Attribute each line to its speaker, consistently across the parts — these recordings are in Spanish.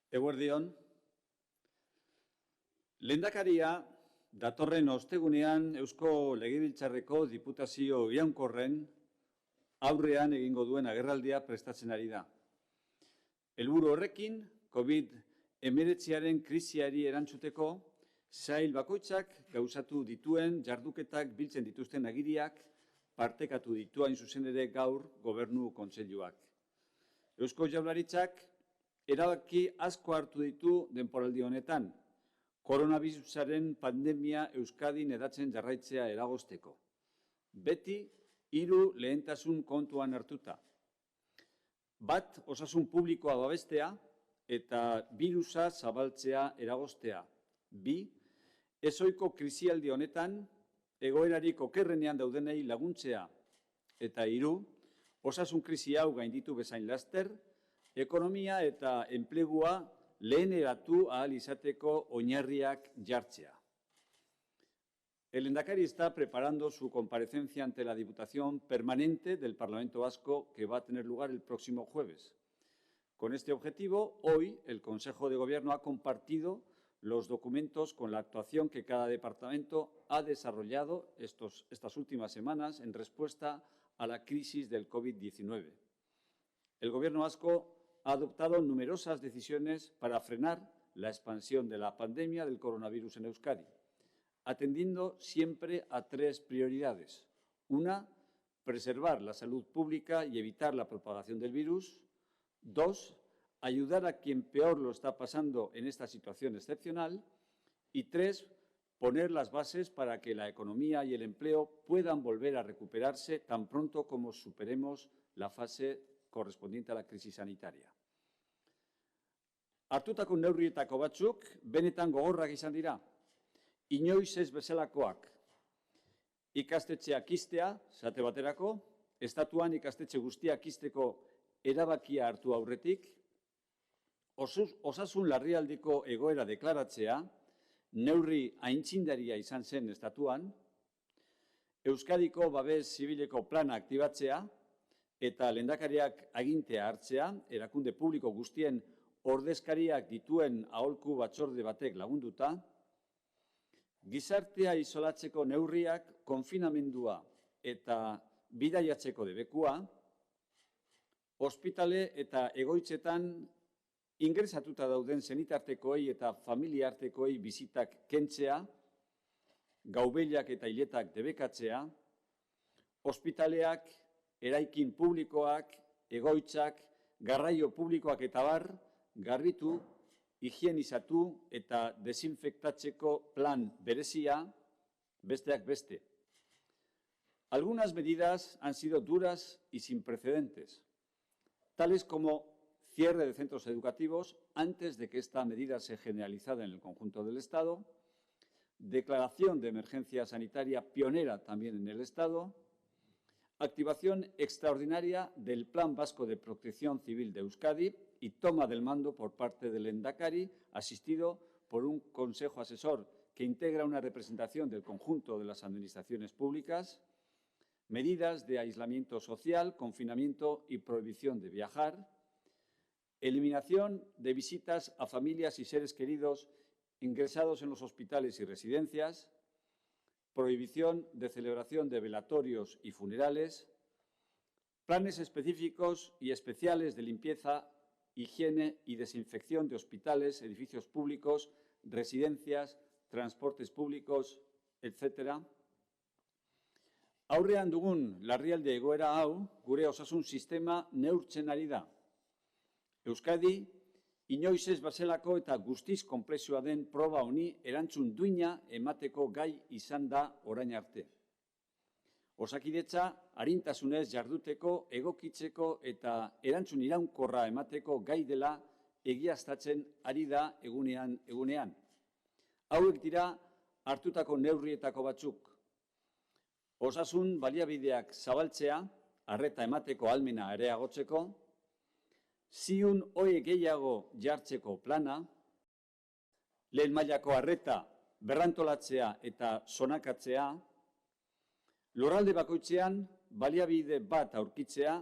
Speaker 1: Eguerdion, lehendakaria datorren ostegunean Eusko Legebiltzarreko Diputazio Iraunkorren aurrean egingo duen agerraldia prestatzen ari da. Helburu horrekin, COVID-19 krisiari erantzuteko, sail bakoitzak gauzatu dituen jarduketak biltzen dituzten agiriak partekatu ditu hain zuzen ere gaur Gobernu Kontseiluak. Eusko Jaurlaritzak erabaki asko hartu ditu denboraldi honetan, koronabirusaren pandemia Euskadin hedatzen jarraitzea eragozteko. Beti, 3 lehentasun kontuan hartuta. Bat, osasun publikoa babestea eta birusa zabaltzea eragoztea. 2, ezohiko krisialdi honetan, egoerarik okerrenean daudenei laguntzea. Eta 3, osasun krisi hau gainditu bezain laster, ekonomia eta enplegua leheneratu ahal izateko oinarriak jartzea. El Lehendakari está preparando su comparecencia ante la Diputación Permanente del Parlamento Vasco que va a tener lugar el próximo jueves. Con este objetivo, hoy el Consejo de Gobierno ha compartido los documentos con la actuación que cada departamento ha desarrollado estas últimas semanas en respuesta a la crisis del COVID-19. El Gobierno vasco ha adoptado numerosas decisiones para frenar la expansión de la pandemia del coronavirus en Euskadi, atendiendo siempre a 3 prioridades. 1, preservar la salud pública y evitar la propagación del virus. 2, ayudar a quien peor lo está pasando en esta situación excepcional. Y 3, poner las bases para que la economía y el empleo puedan volver a recuperarse tan pronto como superemos la fase correspondiente a la crisis sanitaria. Hartutako neurrietako batzuk benetan gogorrak izan dira. Inoiz ez bezalakoak. Ikastetxeak ixtea, esate baterako, estatuan ikastetxe guztiak ixteko erabakia hartu aurretik, osasun larrialdiko egoera deklaratzea, neurri aintzindaria izan zen estatuan, Euskadiko babes zibileko plana aktibatzea eta lehendakariak agintea hartzea, erakunde publiko guztien ordezkariak dituen aholku batzorde batek lagunduta, gizartea isolatzeko neurriak, konfinamendua eta bidaiatzeko debekua, ospitale eta egoitzetan ingresatuta dauden senitartekoei eta familiartekoei bizitak kentzea, gaubelak eta hiletak debekatzea, ospitaleak, eraikin publikoak, egoitzak, garraio publikoak eta bar, garbitu, higienizatu eta desinfektatzeko plan berezia, besteak beste. Algunas medidas han sido duras y sin precedentes, tales como cierre de centros educativos antes de que esta medida sea generalizada en el conjunto del Estado, declaración de emergencia sanitaria pionera también en el Estado, activación extraordinaria del Plan Vasco de Protección Civil de Euskadi y toma del mando por parte del Lehendakari, asistido por un Consejo Asesor que integra una representación del conjunto de las administraciones públicas, medidas de aislamiento social, confinamiento y prohibición de viajar, eliminación de visitas a familias y seres queridos ingresados en los hospitales y residencias, prohibición de celebración de velatorios y funerales, planes específicos y especiales de limpieza, higiene y desinfección de hospitales, edificios públicos, residencias, transportes públicos, etc. Aurrean dugun larrialdi egoera hau, gure osasun sistema neurtzen ari da. Euskadi, inoiz ez bazelako eta guztiz konplexua den proba honi erantzun duina emateko gai izan da orain arte. Osakidetza arintasunez jarduteko, egokitzeko eta erantzun iraunkorra emateko gai dela egiaztatzen ari da egunean. Hauek dira hartutako neurrietako batzuk. Osasun baliabideak zabaltzea, arreta emateko ahalmena areagotzeko, ziun ohe gehiago jartzeko plana, lehen mailako arreta berrantolatzea eta sonakatzea, lurralde bakoitzean baliabide bat aurkitzea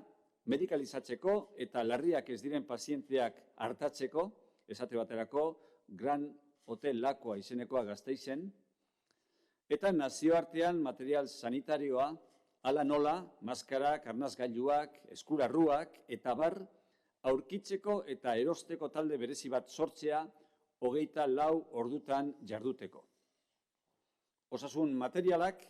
Speaker 1: medikalizatzeko eta larriak ez diren pazienteak artatzeko esate baterako Gran Hotel Lakoa izenekoa Gasteizen, eta nazioartean material sanitarioa, hala nola, maskarak, arnasgailuak, eskularruak eta bar, aurkitzeko eta erosteko talde berezi bat sortzea 24 ordutan jarduteko. Osasun materialak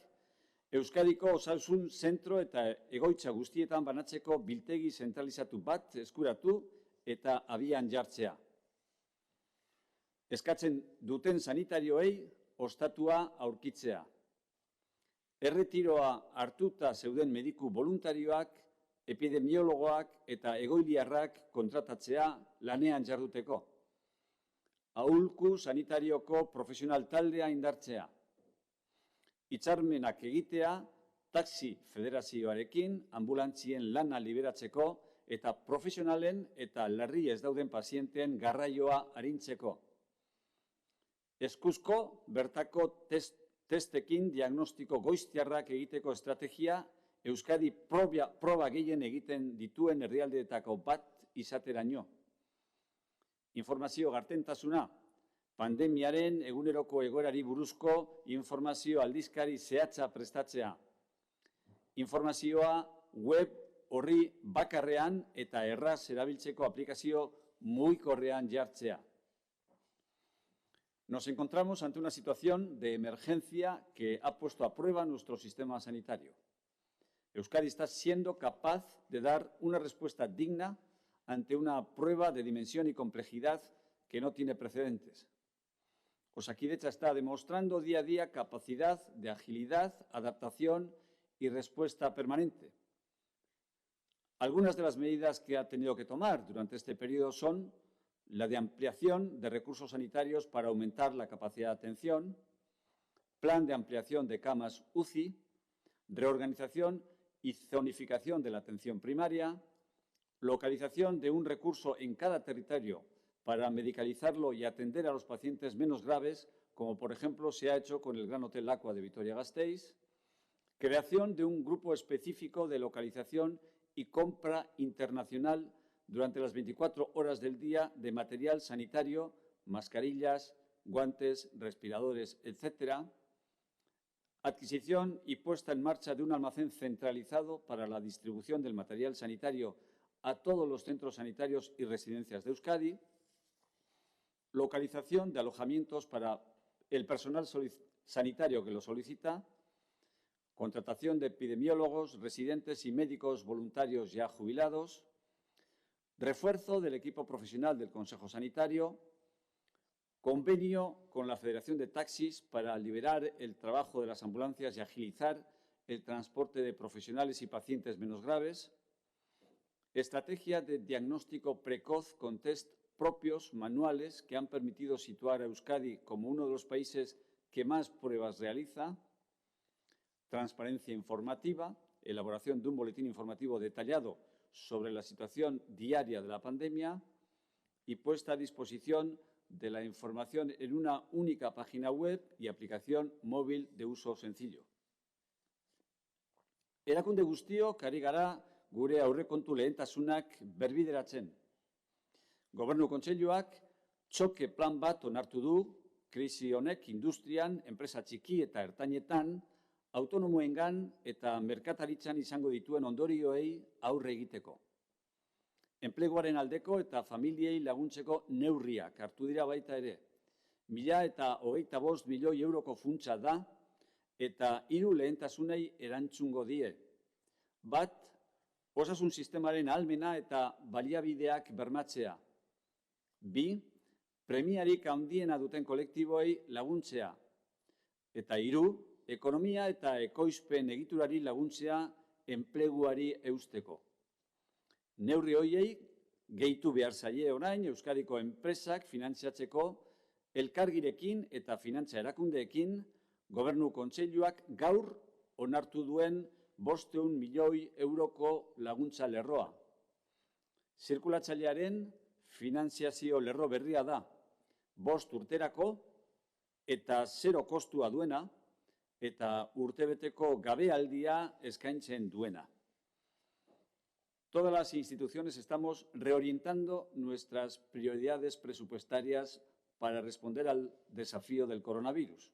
Speaker 1: Euskadiko osasun zentro eta egoitza guztietan banatzeko biltegi zentralizatu bat eskuratu eta abian jartzea. Eskatzen duten sanitarioei ostatua aurkitzea. Erretiroa hartuta zeuden mediku voluntarioak, epidemiologoak eta egoiliarrak kontratatzea lanean jarduteko. Aholku sanitarioko profesional taldea indartzea. Hitzarmenak egitea taxi federazioarekin anbulantzien lana liberatzeko eta profesionalen eta larri ez dauden pazienteen garraioa arintzeko. Eskuzko bertako testekin diagnostiko goiztiarrak egiteko estrategia Euskadi proba gehien egiten dituen herrialdeetako bat izateraino. Informazio gardentasuna, pandemiaren eguneroko egoerari buruzko informazio aldizkari zehatza prestatzea. Informazioa web horri bakarrean eta erraz erabiltzeko aplikazio mugikorrean jartzea. Nos encontramos ante una situación de emergencia que ha puesto a prueba nuestro sistema sanitario. Euskadi está siendo capaz de dar una respuesta digna ante una prueba de dimensión y complejidad que no tiene precedentes. Osakidetza está demostrando día a día capacidad de agilidad, adaptación y respuesta permanente. Algunas de las medidas que ha tenido que tomar durante este periodo son la de ampliación de recursos sanitarios para aumentar la capacidad de atención, plan de ampliación de camas UCI, reorganización y zonificación de la atención primaria, localización de un recurso en cada territorio para medicalizarlo y atender a los pacientes menos graves, como por ejemplo se ha hecho con el Gran Hotel Lakoa de Vitoria-Gasteiz, creación de un grupo específico de localización y compra internacional durante las 24 horas del día de material sanitario, mascarillas, guantes, respiradores, etc., adquisición y puesta en marcha de un almacén centralizado para la distribución del material sanitario a todos los centros sanitarios y residencias de Euskadi, localización de alojamientos para el personal sanitario que lo solicita, contratación de epidemiólogos, residentes y médicos voluntarios ya jubilados, refuerzo del equipo profesional del Consejo Sanitario, convenio con la Federación de Taxis para liberar el trabajo de las ambulancias y agilizar el transporte de profesionales y pacientes menos graves, estrategia de diagnóstico precoz con test propios manuales que han permitido situar a Euskadi como uno de los países que más pruebas realiza, transparencia informativa, elaboración de un boletín informativo detallado sobre la situación diaria de la pandemia y puesta a disposición de la información en una única página web y aplicación móvil de uso sencillo. Erakunde guztiok ari gara gure aurrekontu lehentasunak berbideratzen. Gobernu Kontseiluak txoke plan bat onartu du krisi honek industrian, enpresa txiki eta ertainetan, autonomoengan eta merkataritzan izango dituen ondorioei aurre egiteko. Enpleguaren aldeko eta familiei laguntzeko neurriak hartu dira baita ere. 1.025 milioi euroko funtsa da eta 3 lehentasunei erantzungo die. Bat, osasun sistemaren ahalmena eta baliabideak bermatzea. 2, premiarik handiena duten kolektiboei laguntzea. Eta 3, ekonomia eta ekoizpen egiturari laguntzea enpleguari eusteko. Neurri horiei gehitu behar zaie orain Euskadiko enpresak finantziatzeko elkargirekin eta finantza erakundeekin Gobernu Kontseiluak gaur onartu duen 500 milioi euroko laguntza lerroa. Zirkulatzailearen finantziazio lerro berria da, 5 urterako eta 0 kostua duena eta urtebeteko gabealdia eskaintzen duena. Todas las instituciones estamos reorientando nuestras prioridades presupuestarias para responder al desafío del coronavirus.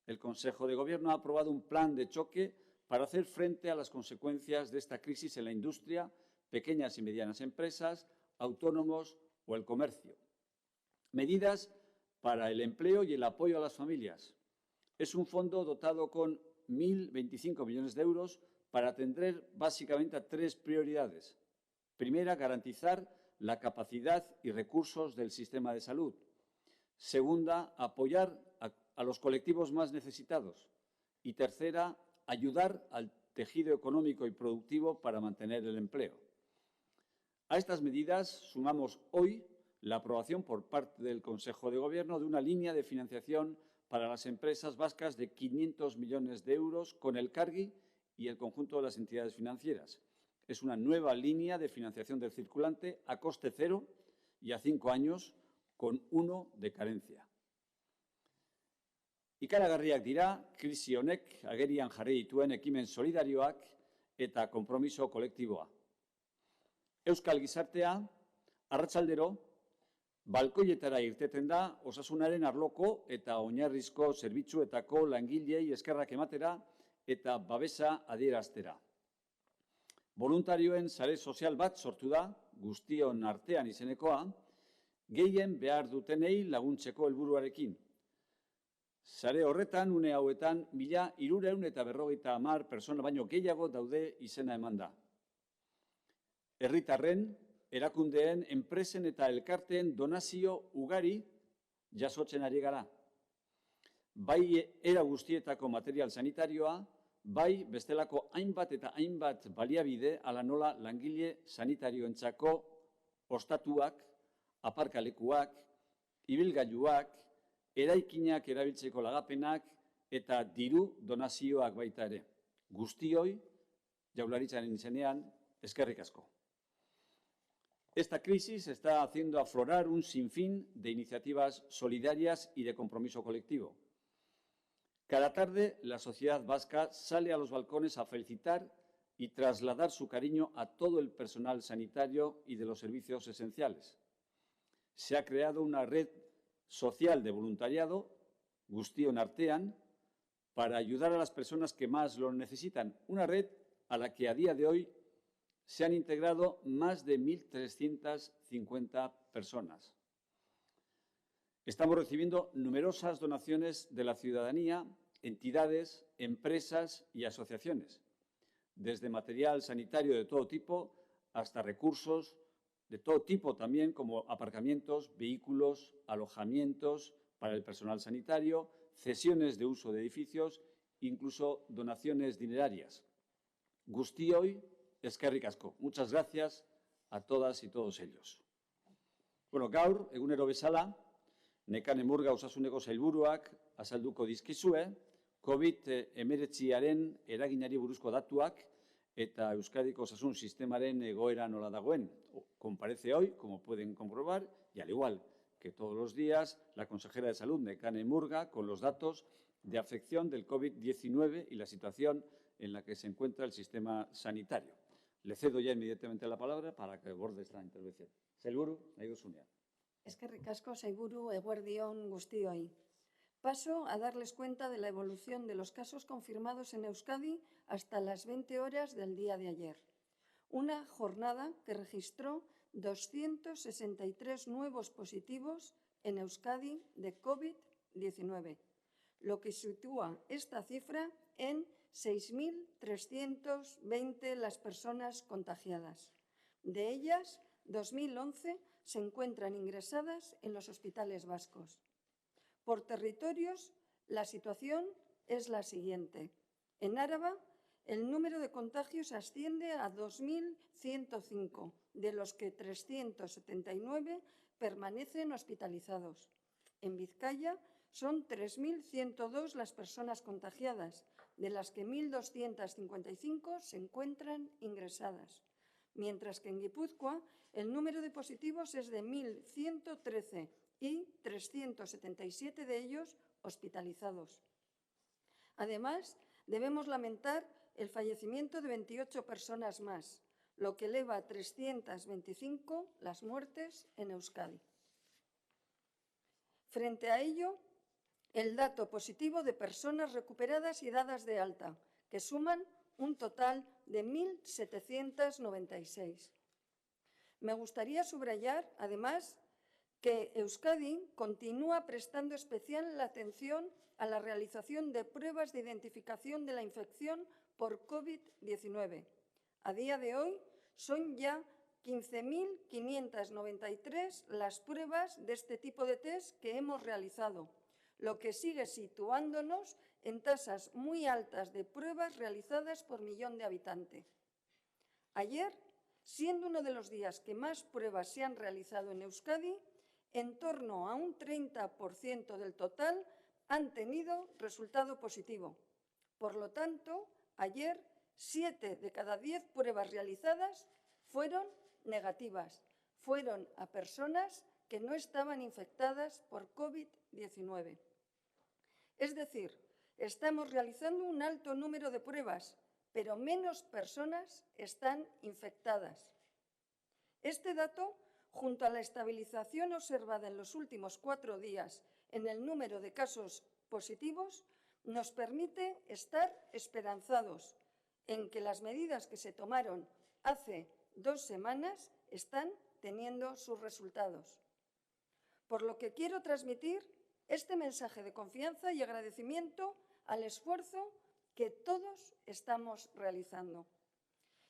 Speaker 1: El Consejo de Gobierno ha aprobado un plan de choque para hacer frente a las consecuencias de esta crisis en la industria, pequeñas y medianas empresas, autónomos o el comercio. Medidas para el empleo y el apoyo a las familias. Es un fondo dotado con 1.025 millones de euros para atender básicamente a tres prioridades. Primera, garantizar la capacidad y recursos del sistema de salud. Segunda, apoyar a los colectivos más necesitados. Y tercera, ayudar al tejido económico y productivo para mantener el empleo. A estas medidas sumamos hoy la aprobación por parte del Consejo de Gobierno de una línea de financiación para las empresas vascas de 500 millones de euros con el Cargi y el conjunto de las entidades financieras. Es una nueva línea de financiación del circulante a coste cero y a 5 años con 1 de carencia. Ikaragarriak dira, krisi honek agerian jarri dituen ekimen solidarioak eta konpromiso kolektiboa. Euskal gizartea, arratsaldero, balkoietara irteten da osasunaren arloko eta oinarrizko zerbitzuetako langileei eskerrak ematera eta babesa adieraztera. Voluntarioen sare sozial bat sortu da, guztion artean izenekoa, gehien behar dutenei laguntzeko helburuarekin. Sare horretan, une hauetan, 1.350 pertsona baino gehiago daude izena emanda. Herritarren, erakundeen, enpresen eta elkarteen donazio ugari jasotzen ari gara. Bai era guztietako material sanitarioa, bai bestelako hainbat eta hainbat baliabide ala nola langile sanitarioentzako ostatuak, aparkalekuak, ibilgailuak, eraikinak erabiltzeko lagapenak eta diru donazioak baita ere. Guztioi, Jaurlaritzaren izenean, eskerrik asko. Esta crisis está haciendo aflorar un sinfín de iniciativas solidarias y de compromiso colectivo. Cada tarde, la sociedad vasca sale a los balcones a felicitar y trasladar su cariño a todo el personal sanitario y de los servicios esenciales. Se ha creado una red social de voluntariado, Guztion Artean, para ayudar a las personas que más lo necesitan. Una red a la que a día de hoy se han integrado más de 1.350 personas. Estamos recibiendo numerosas donaciones de la ciudadanía, entidades, empresas y asociaciones, desde material sanitario de todo tipo hasta recursos de todo tipo también, como aparcamientos, vehículos, alojamientos para el personal sanitario, cesiones de uso de edificios, incluso donaciones dinerarias. Guztioi, eskerrik asko. Muchas gracias a todas y todos ellos. Bueno, gaur, egunero bezala, Nekane Murga osasuneko sailburuak azalduko dizkizue, COVID-19aren eraginari buruzko datuak eta Euskadiko osasun sistemaren egoera nola dagoen. Comparece hoy, como pueden comprobar, y al igual que todos los días, la consejera de Salud, Nekane Murga, con los datos de afección del COVID-19 y la situación en la que se encuentra el sistema sanitario. Le cedo ya inmediatamente la palabra para que aborde esta intervención. Sailburu, nahi duzunean.
Speaker 2: Eskerrik asko, sailburu, eguerdi on guztioi. Paso a darles cuenta de la evolución de los casos confirmados en Euskadi hasta las 20 horas del día de ayer. Una jornada que registró 263 nuevos positivos en Euskadi de COVID-19, lo que sitúa esta cifra en 6.320 las personas contagiadas. De ellas, 2.011 se encuentran ingresadas en los hospitales vascos. Por territorios, la situación es la siguiente. En Áraba, el número de contagios asciende a 2.105, de los que 379 permanecen hospitalizados. En Vizcaya son 3.102 las personas contagiadas, de las que 1.255 se encuentran ingresadas, mientras que en Guipúzcoa el número de positivos es de 1.113 y 377 de ellos hospitalizados. Además, debemos lamentar el fallecimiento de 28 personas más, lo que eleva a 325 las muertes en Euskadi. Frente a ello, el dato positivo de personas recuperadas y dadas de alta, que suman un total de 1.796. Me gustaría subrayar, además, que Euskadi continúa prestando especial atención a la realización de pruebas de identificación de la infección por COVID-19. A día de hoy son ya 15.593 las pruebas de este tipo de test que hemos realizado, lo que sigue situándonos en tasas muy altas de pruebas realizadas por millón de habitantes. Ayer, siendo uno de los días que más pruebas se han realizado en Euskadi, en torno a un 30% del total han tenido resultado positivo. Por lo tanto, ayer 7 de cada 10 pruebas realizadas fueron negativas, fueron a personas que no estaban infectadas por COVID-19. Es decir, estamos realizando un alto número de pruebas, pero menos personas están infectadas. Este dato, junto a la estabilización observada en los últimos 4 días en el número de casos positivos, nos permite estar esperanzados en que las medidas que se tomaron hace 2 semanas están teniendo sus resultados. Por lo que quiero transmitir este mensaje de confianza y agradecimiento al esfuerzo que todos estamos realizando.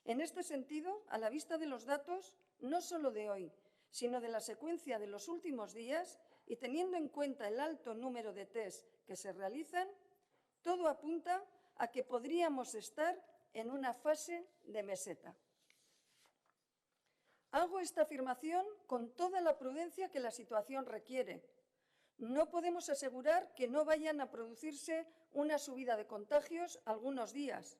Speaker 2: En este sentido, a la vista de los datos, no solo de hoy, sino de la secuencia de los últimos días y teniendo en cuenta el alto número de test que se realizan, todo apunta a que podríamos estar en una fase de meseta. Hago esta afirmación con toda la prudencia que la situación requiere. No podemos asegurar que no vayan a producirse una subida de contagios algunos días.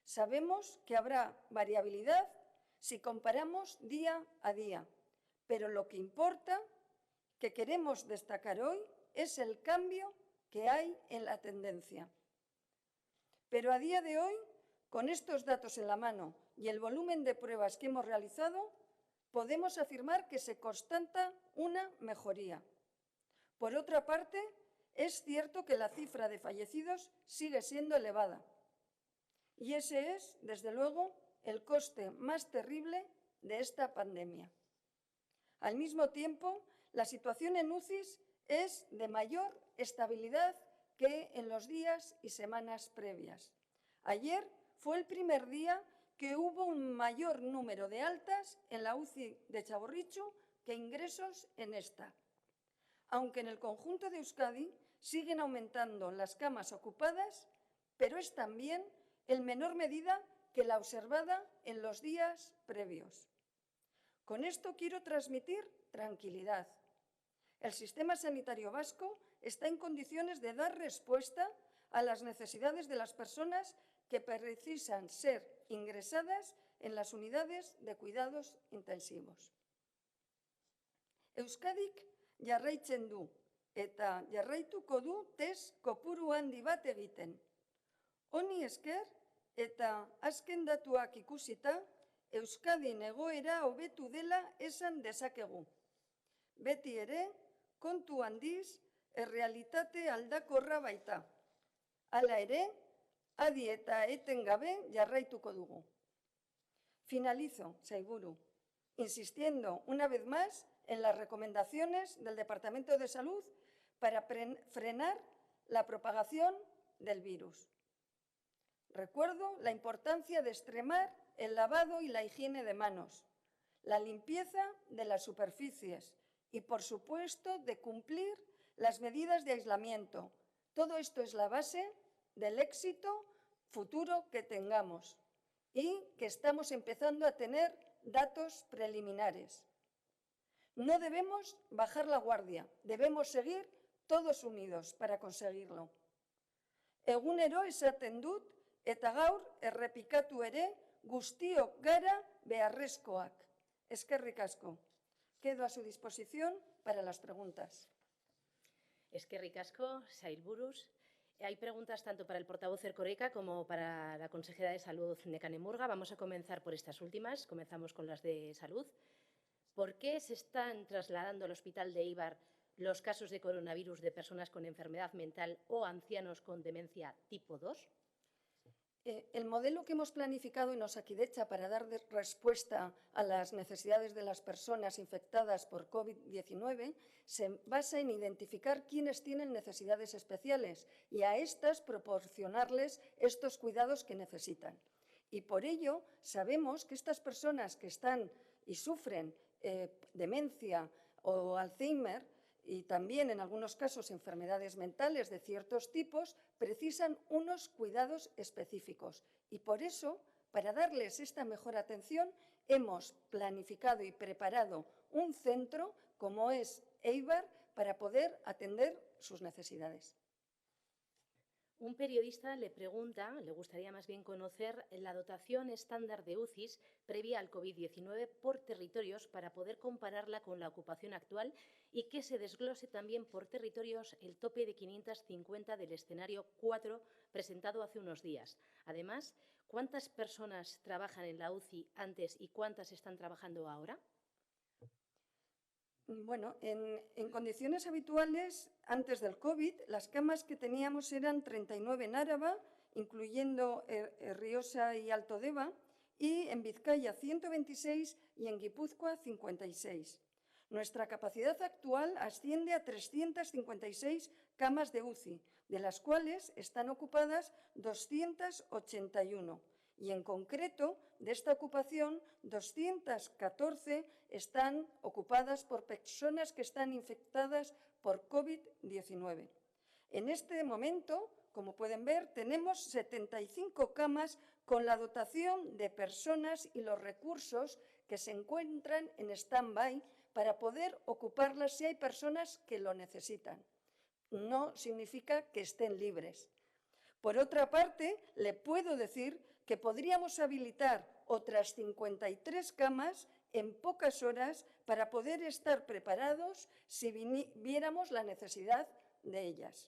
Speaker 2: Sabemos que habrá variabilidad si comparamos día a día, pero lo que importa, que queremos destacar hoy, es el cambio que hay en la tendencia. Pero a día de hoy, con estos datos en la mano y el volumen de pruebas que hemos realizado, podemos afirmar que se constata una mejoría. Por otra parte, es cierto que la cifra de fallecidos sigue siendo elevada. Y ese es, desde luego, el coste más terrible de esta pandemia. Al mismo tiempo, la situación en UCIs es de mayor estabilidad que en los días y semanas previas. Ayer fue el primer día que hubo un mayor número de altas en la UCI de Txagorritxu que ingresos en esta. Aunque en el conjunto de Euskadi siguen aumentando las camas ocupadas, pero es también en menor medida que la observada en los días previos. Con esto quiero transmitir tranquilidad. El sistema sanitario vasco está en condiciones de dar respuesta a las necesidades de las personas que precisan ser ingresadas en las unidades de cuidados intensivos. Euskadik jarraitzen du eta jarraituko du test kopuru handi bat egiten. Honi esker eta azken datuak ikusita, Euskadin egoera hobetu dela esan dezakegu. Beti ere, kontu handiz, errealitate aldakorra baita. Hala ere, adi eta etengabe jarraituko dugu. Finalizo, sailburu, insistiendo una vez más en las recomendaciones del Departamento de Salud para frenar la propagación del virus. Recuerdo la importancia de extremar el lavado y la higiene de manos, la limpieza de las superficies y, por supuesto, de cumplir las medidas de aislamiento. Todo esto es la base del éxito futuro que tengamos y que estamos empezando a tener datos preliminares. No debemos bajar la guardia, debemos seguir todos unidos para conseguirlo. Egunero esaten dut eta gaur errepikatu ere guztiok gara beharrezkoak. Eskerrik asko. Quedo a su disposición para las preguntas.
Speaker 3: Eskerrik asko, sailburuz. Hay preguntas tanto para el portavoz Erkoreka como para la consejera de Salud, Nekane Murga. Vamos a comenzar por estas últimas. Comenzamos con las de Salud. ¿Por qué se están trasladando al hospital de Eibar los casos de coronavirus de personas con enfermedad mental o ancianos con demencia tipo 2?
Speaker 2: El modelo que hemos planificado en Osakidetza para dar respuesta a las necesidades de las personas infectadas por COVID-19 se basa en identificar quiénes tienen necesidades especiales y a estas proporcionarles estos cuidados que necesitan. Y por ello sabemos que estas personas que están y sufren demencia o Alzheimer y también en algunos casos enfermedades mentales de ciertos tipos, precisan unos cuidados específicos. Y por eso, para darles esta mejor atención, hemos planificado y preparado un centro como es Eibar para poder atender sus necesidades.
Speaker 3: Un periodista le pregunta, le gustaría más bien conocer la dotación estándar de UCIs previa al COVID-19 por territorios para poder compararla con la ocupación actual y que se desglose también por territorios el tope de 550 del escenario 4 presentado hace unos días. Además, ¿cuántas personas trabajan en la UCI antes y cuántas están trabajando ahora?
Speaker 2: Bueno, en condiciones habituales, antes del COVID, las camas que teníamos eran 39 en Áraba, incluyendo Rioja y Alto Deva, y en Vizcaya 126 y en Guipúzcoa 56. Nuestra capacidad actual asciende a 356 camas de UCI, de las cuales están ocupadas 281. Y en concreto, de esta ocupación, 214 están ocupadas por personas que están infectadas por COVID-19. En este momento, como pueden ver, tenemos 75 camas con la dotación de personas y los recursos que se encuentran en stand-by para poder ocuparlas si hay personas que lo necesitan. No significa que estén libres. Por otra parte, le puedo decir que podríamos habilitar otras 53 camas en pocas horas para poder estar preparados si viéramos la necesidad de ellas.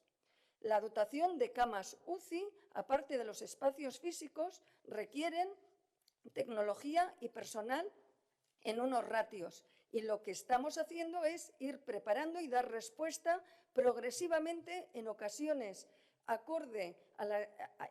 Speaker 2: La dotación de camas UCI, aparte de los espacios físicos, requieren tecnología y personal en unos ratios. Y lo que estamos haciendo es ir preparando y dar respuesta progresivamente en ocasiones acorde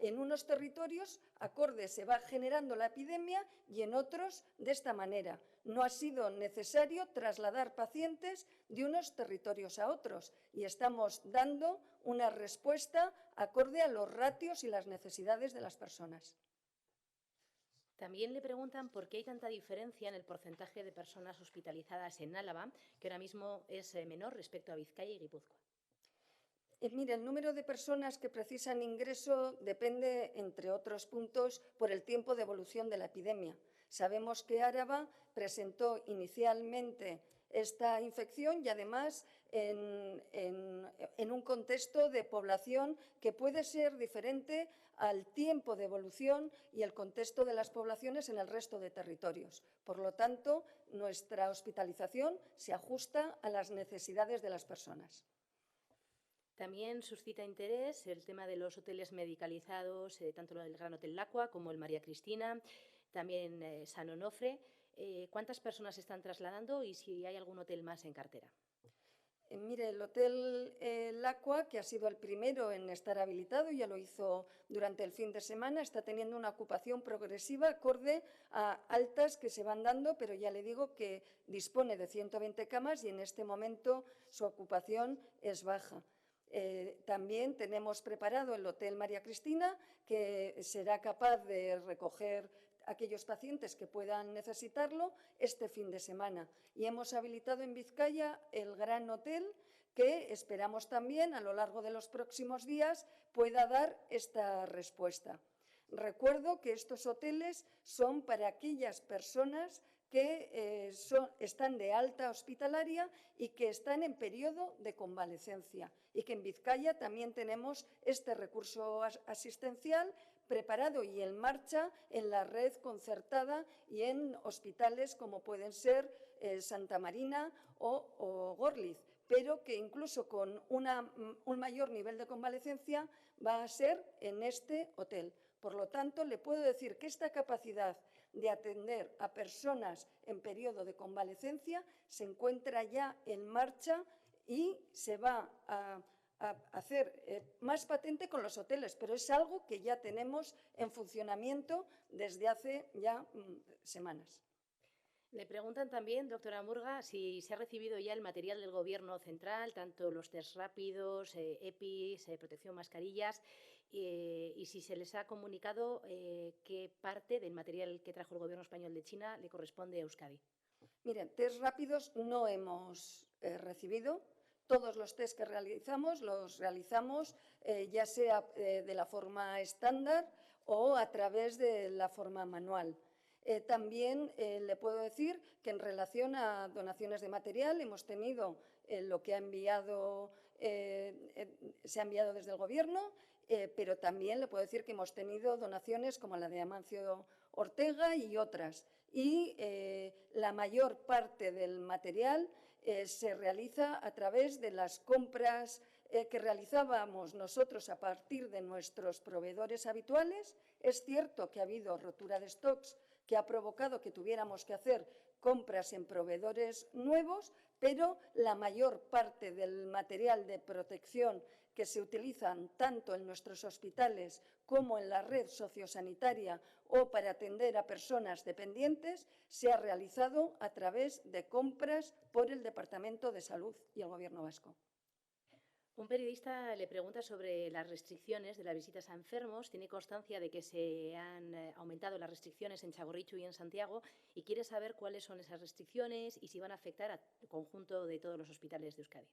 Speaker 2: en unos territorios, acorde se va generando la epidemia y en otros de esta manera. No ha sido necesario trasladar pacientes de unos territorios a otros y estamos dando una respuesta acorde a los ratios y las necesidades de las personas.
Speaker 3: También le preguntan por qué hay tanta diferencia en el porcentaje de personas hospitalizadas en Álava, que ahora mismo es menor respecto a Vizcaya y Guipúzcoa.
Speaker 2: Mire, el número de personas que precisan ingreso depende, entre otros puntos, por el tiempo de evolución de la epidemia. Sabemos que Áraba presentó inicialmente esta infección y además en un contexto de población que puede ser diferente al tiempo de evolución y el contexto de las poblaciones en el resto de territorios. Por lo tanto, nuestra hospitalización se ajusta a las necesidades de las personas.
Speaker 3: También suscita interés el tema de los hoteles medicalizados, tanto el Gran Hotel Lacua como el María Cristina, también San Onofre. ¿Cuántas personas se están trasladando y si hay algún hotel más en cartera?
Speaker 2: Mire, el Hotel Lacua, que ha sido el primero en estar habilitado, ya lo hizo durante el fin de semana, está teniendo una ocupación progresiva acorde a altas que se van dando, pero ya le digo que dispone de 120 camas y en este momento su ocupación es baja. También tenemos preparado el Hotel María Cristina, que será capaz de recoger aquellos pacientes que puedan necesitarlo este fin de semana. Y hemos habilitado en Vizcaya el Gran Hotel, que esperamos también a lo largo de los próximos días pueda dar esta respuesta. Recuerdo que estos hoteles son para aquellas personas que están de alta hospitalaria y que están en periodo de convalecencia y que en Vizcaya también tenemos este recurso asistencial preparado y en marcha en la red concertada y en hospitales como pueden ser Santa Marina o Gorliz, pero que incluso con un mayor nivel de convalecencia va a ser en este hotel. Por lo tanto, le puedo decir que esta capacidad de atender a personas en periodo de convalecencia se encuentra ya en marcha y se va a hacer más patente con los hoteles, pero es algo que ya tenemos en funcionamiento desde hace ya semanas.
Speaker 3: Le preguntan también, doctora Murga, si se ha recibido ya el material del Gobierno central, tanto los test rápidos, EPIs, protección, mascarillas, y si se les ha comunicado qué parte del material que trajo el Gobierno español de China le corresponde a Euskadi.
Speaker 2: Miren, test rápidos no hemos recibido. Todos los test que realizamos los realizamos ya sea de la forma estándar o a través de la forma manual. También le puedo decir que en relación a donaciones de material hemos tenido lo que se ha enviado desde el Gobierno, pero también le puedo decir que hemos tenido donaciones como la de Amancio Ortega y otras. Y la mayor parte del material se realiza a través de las compras que realizábamos nosotros a partir de nuestros proveedores habituales. Es cierto que ha habido rotura de stocks que ha provocado que tuviéramos que hacer compras en proveedores nuevos, pero la mayor parte del material de protección que se utilizan tanto en nuestros hospitales como en la red sociosanitaria o para atender a personas dependientes se ha realizado a través de compras por el Departamento de Salud y el Gobierno vasco.
Speaker 3: Un periodista le pregunta sobre las restricciones de las visitas a enfermos. Tiene constancia de que se han aumentado las restricciones en Txagorritxu y en Santiago y quiere saber cuáles son esas restricciones y si van a afectar al conjunto de todos los hospitales de Euskadi.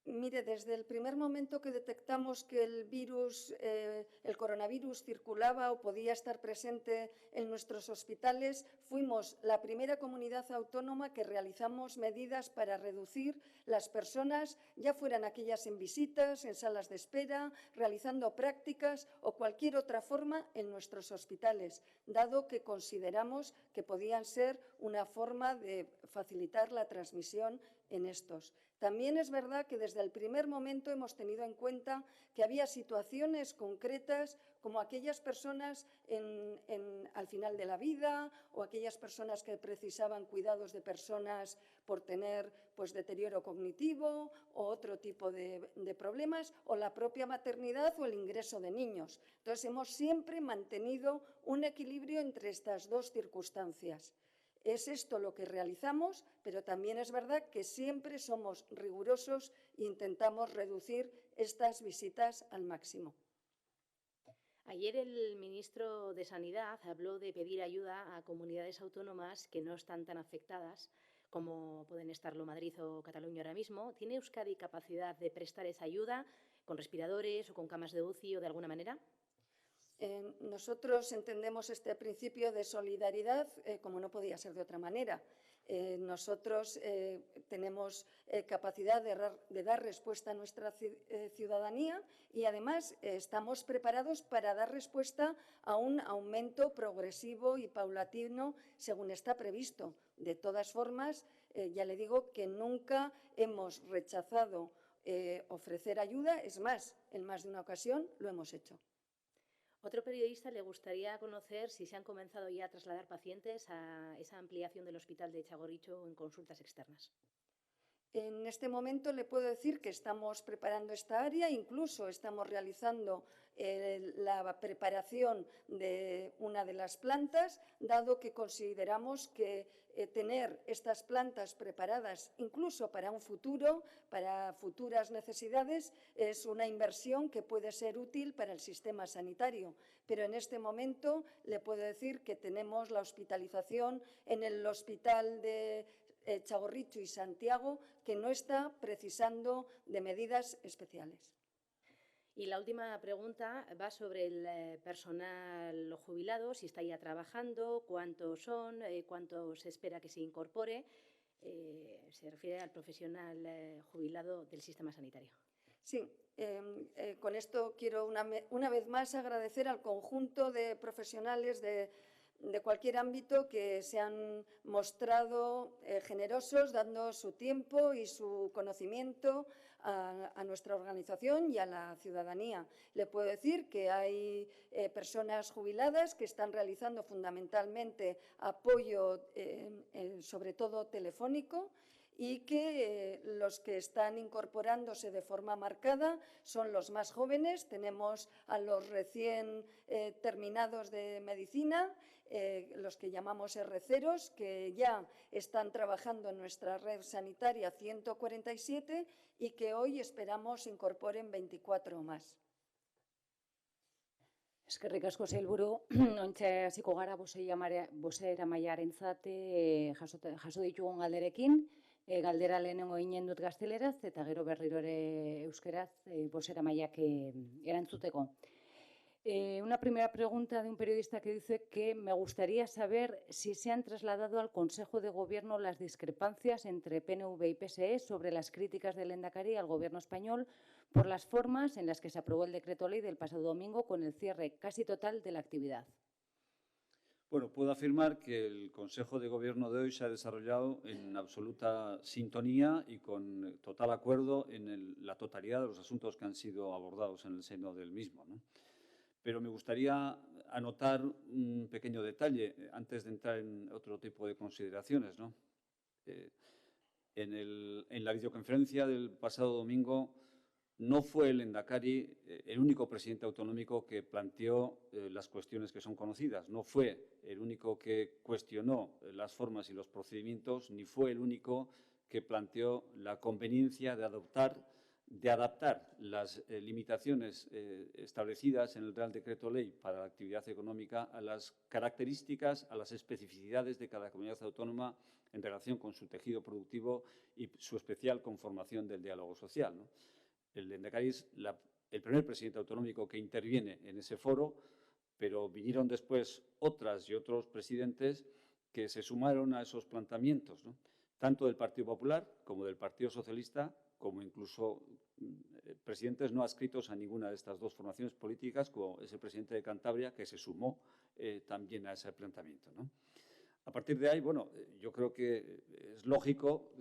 Speaker 2: Mire, desde el primer momento que detectamos que el coronavirus circulaba o podía estar presente en nuestros hospitales, fuimos la primera comunidad autónoma que realizamos medidas para reducir las personas, ya fueran aquellas en visitas, en salas de espera, realizando prácticas o cualquier otra forma en nuestros hospitales, dado que consideramos que podían ser una forma de facilitar la transmisión en estos. También es verdad que desde el primer momento hemos tenido en cuenta que había situaciones concretas como aquellas personas al final de la vida o aquellas personas que precisaban cuidados de personas por tener deterioro cognitivo o otro tipo de problemas o la propia maternidad o el ingreso de niños. Entonces, hemos siempre mantenido un equilibrio entre estas dos circunstancias. Es esto lo que realizamos, pero también es verdad que siempre somos rigurosos e intentamos reducir estas visitas al máximo.
Speaker 3: Ayer el ministro de Sanidad habló de pedir ayuda a comunidades autónomas que no están tan afectadas como pueden estarlo Madrid o Cataluña ahora mismo. ¿Tiene Euskadi capacidad de prestar esa ayuda con respiradores o con camas de UCI o de alguna manera?
Speaker 2: Nosotros entendemos este principio de solidaridad como no podía ser de otra manera. Nosotros tenemos capacidad de dar respuesta a nuestra ciudadanía y, además, estamos preparados para dar respuesta a un aumento progresivo y paulatino según está previsto. De todas formas, ya le digo que nunca hemos rechazado ofrecer ayuda. Es más, en más de una ocasión lo hemos hecho.
Speaker 3: Otro periodista le gustaría conocer si se han comenzado ya a trasladar pacientes a esa ampliación del hospital de Txagorritxu en consultas externas.
Speaker 2: En este momento le puedo decir que estamos preparando esta área, incluso estamos realizando la preparación de una de las plantas, dado que consideramos que tener estas plantas preparadas incluso para un futuro, para futuras necesidades, es una inversión que puede ser útil para el sistema sanitario. Pero en este momento le puedo decir que tenemos la hospitalización en el hospital de Txagorritxu y Santiago, que no está precisando de medidas especiales.
Speaker 3: Y la última pregunta va sobre el personal jubilado, si está ya trabajando, cuántos son, cuánto se espera que se incorpore. Se refiere al profesional jubilado del sistema sanitario.
Speaker 2: Sí, con esto quiero una vez más agradecer al conjunto de profesionales de cualquier ámbito que se han mostrado generosos, dando su tiempo y su conocimiento a nuestra organización y a la ciudadanía. Le puedo decir que hay personas jubiladas que están realizando fundamentalmente apoyo, sobre todo telefónico, y que los que están incorporándose de forma marcada son los más jóvenes. Tenemos a los recién terminados de medicina, los que llamamos R0s, que ya están trabajando en nuestra red sanitaria 147 y que hoy esperamos incorporen 24 más.
Speaker 4: Eskerrik asko sailburu, ontxe hasiko gara bozeramailearentzat jaso ditugun galderekin. Galdera lehenengo eginen dut gazteleraz eta gero berriro ere euskeraz bozeramaileak erantzuteko. Una primera pregunta de un periodista que dice que me gustaría saber si se han trasladado al Consejo de Gobierno las discrepancias entre PNV y PSE sobre las críticas del Lehendakari al Gobierno español por las formas en las que se aprobó el decreto ley del pasado domingo con el cierre casi total de la actividad.
Speaker 1: Bueno, puedo afirmar que el Consejo de Gobierno de hoy se ha desarrollado en absoluta sintonía y con total acuerdo en la totalidad de los asuntos que han sido abordados en el seno del mismo, ¿no? Pero me gustaría anotar un pequeño detalle antes de entrar en otro tipo de consideraciones, ¿no? En la videoconferencia del pasado domingo no fue el Lehendakari el único presidente autonómico que planteó las cuestiones que son conocidas, no fue el único que cuestionó las formas y los procedimientos, ni fue el único que planteó la conveniencia de adaptar las limitaciones establecidas en el Real Decreto Ley para la actividad económica a las características, a las especificidades de cada comunidad autónoma en relación con su tejido productivo y su especial conformación del diálogo social, ¿no? El Lehendakari es el primer presidente autonómico que interviene en ese foro, pero vinieron después otras y otros presidentes que se sumaron a esos planteamientos, ¿no? Tanto del Partido Popular como del Partido Socialista, como incluso presidentes no adscritos a ninguna de estas dos formaciones políticas, como es el presidente de Cantabria, que se sumó también a ese planteamiento, ¿no? A partir de ahí, bueno, yo creo que es lógico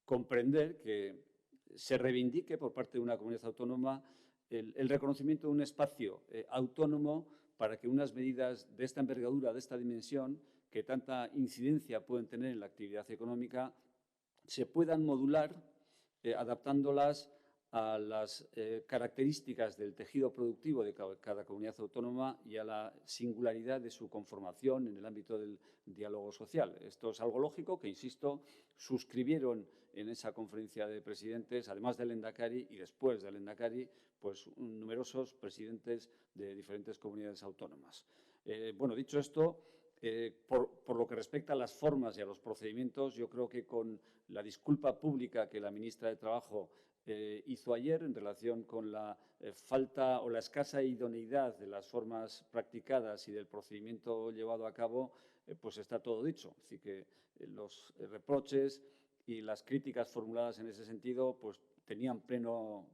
Speaker 1: comprender que se reivindique por parte de una comunidad autónoma el reconocimiento de un espacio autónomo para que unas medidas de esta envergadura, de esta dimensión, que tanta incidencia pueden tener en la actividad económica, se puedan modular adaptándolas a las características del tejido productivo de cada comunidad autónoma y a la singularidad de su conformación en el ámbito del diálogo social. Esto es algo lógico que, insisto, suscribieron en esa conferencia de presidentes, además del Lehendakari y después del Lehendakari, pues numerosos presidentes de diferentes comunidades autónomas. Bueno, dicho esto, por lo que respecta a las formas y a los procedimientos, yo creo que con la disculpa pública que la ministra de Trabajo hizo ayer en relación con la falta o la escasa idoneidad de las formas practicadas y del procedimiento llevado a cabo, pues está todo dicho. Es decir, que los reproches y las críticas formuladas en ese sentido pues tenían pleno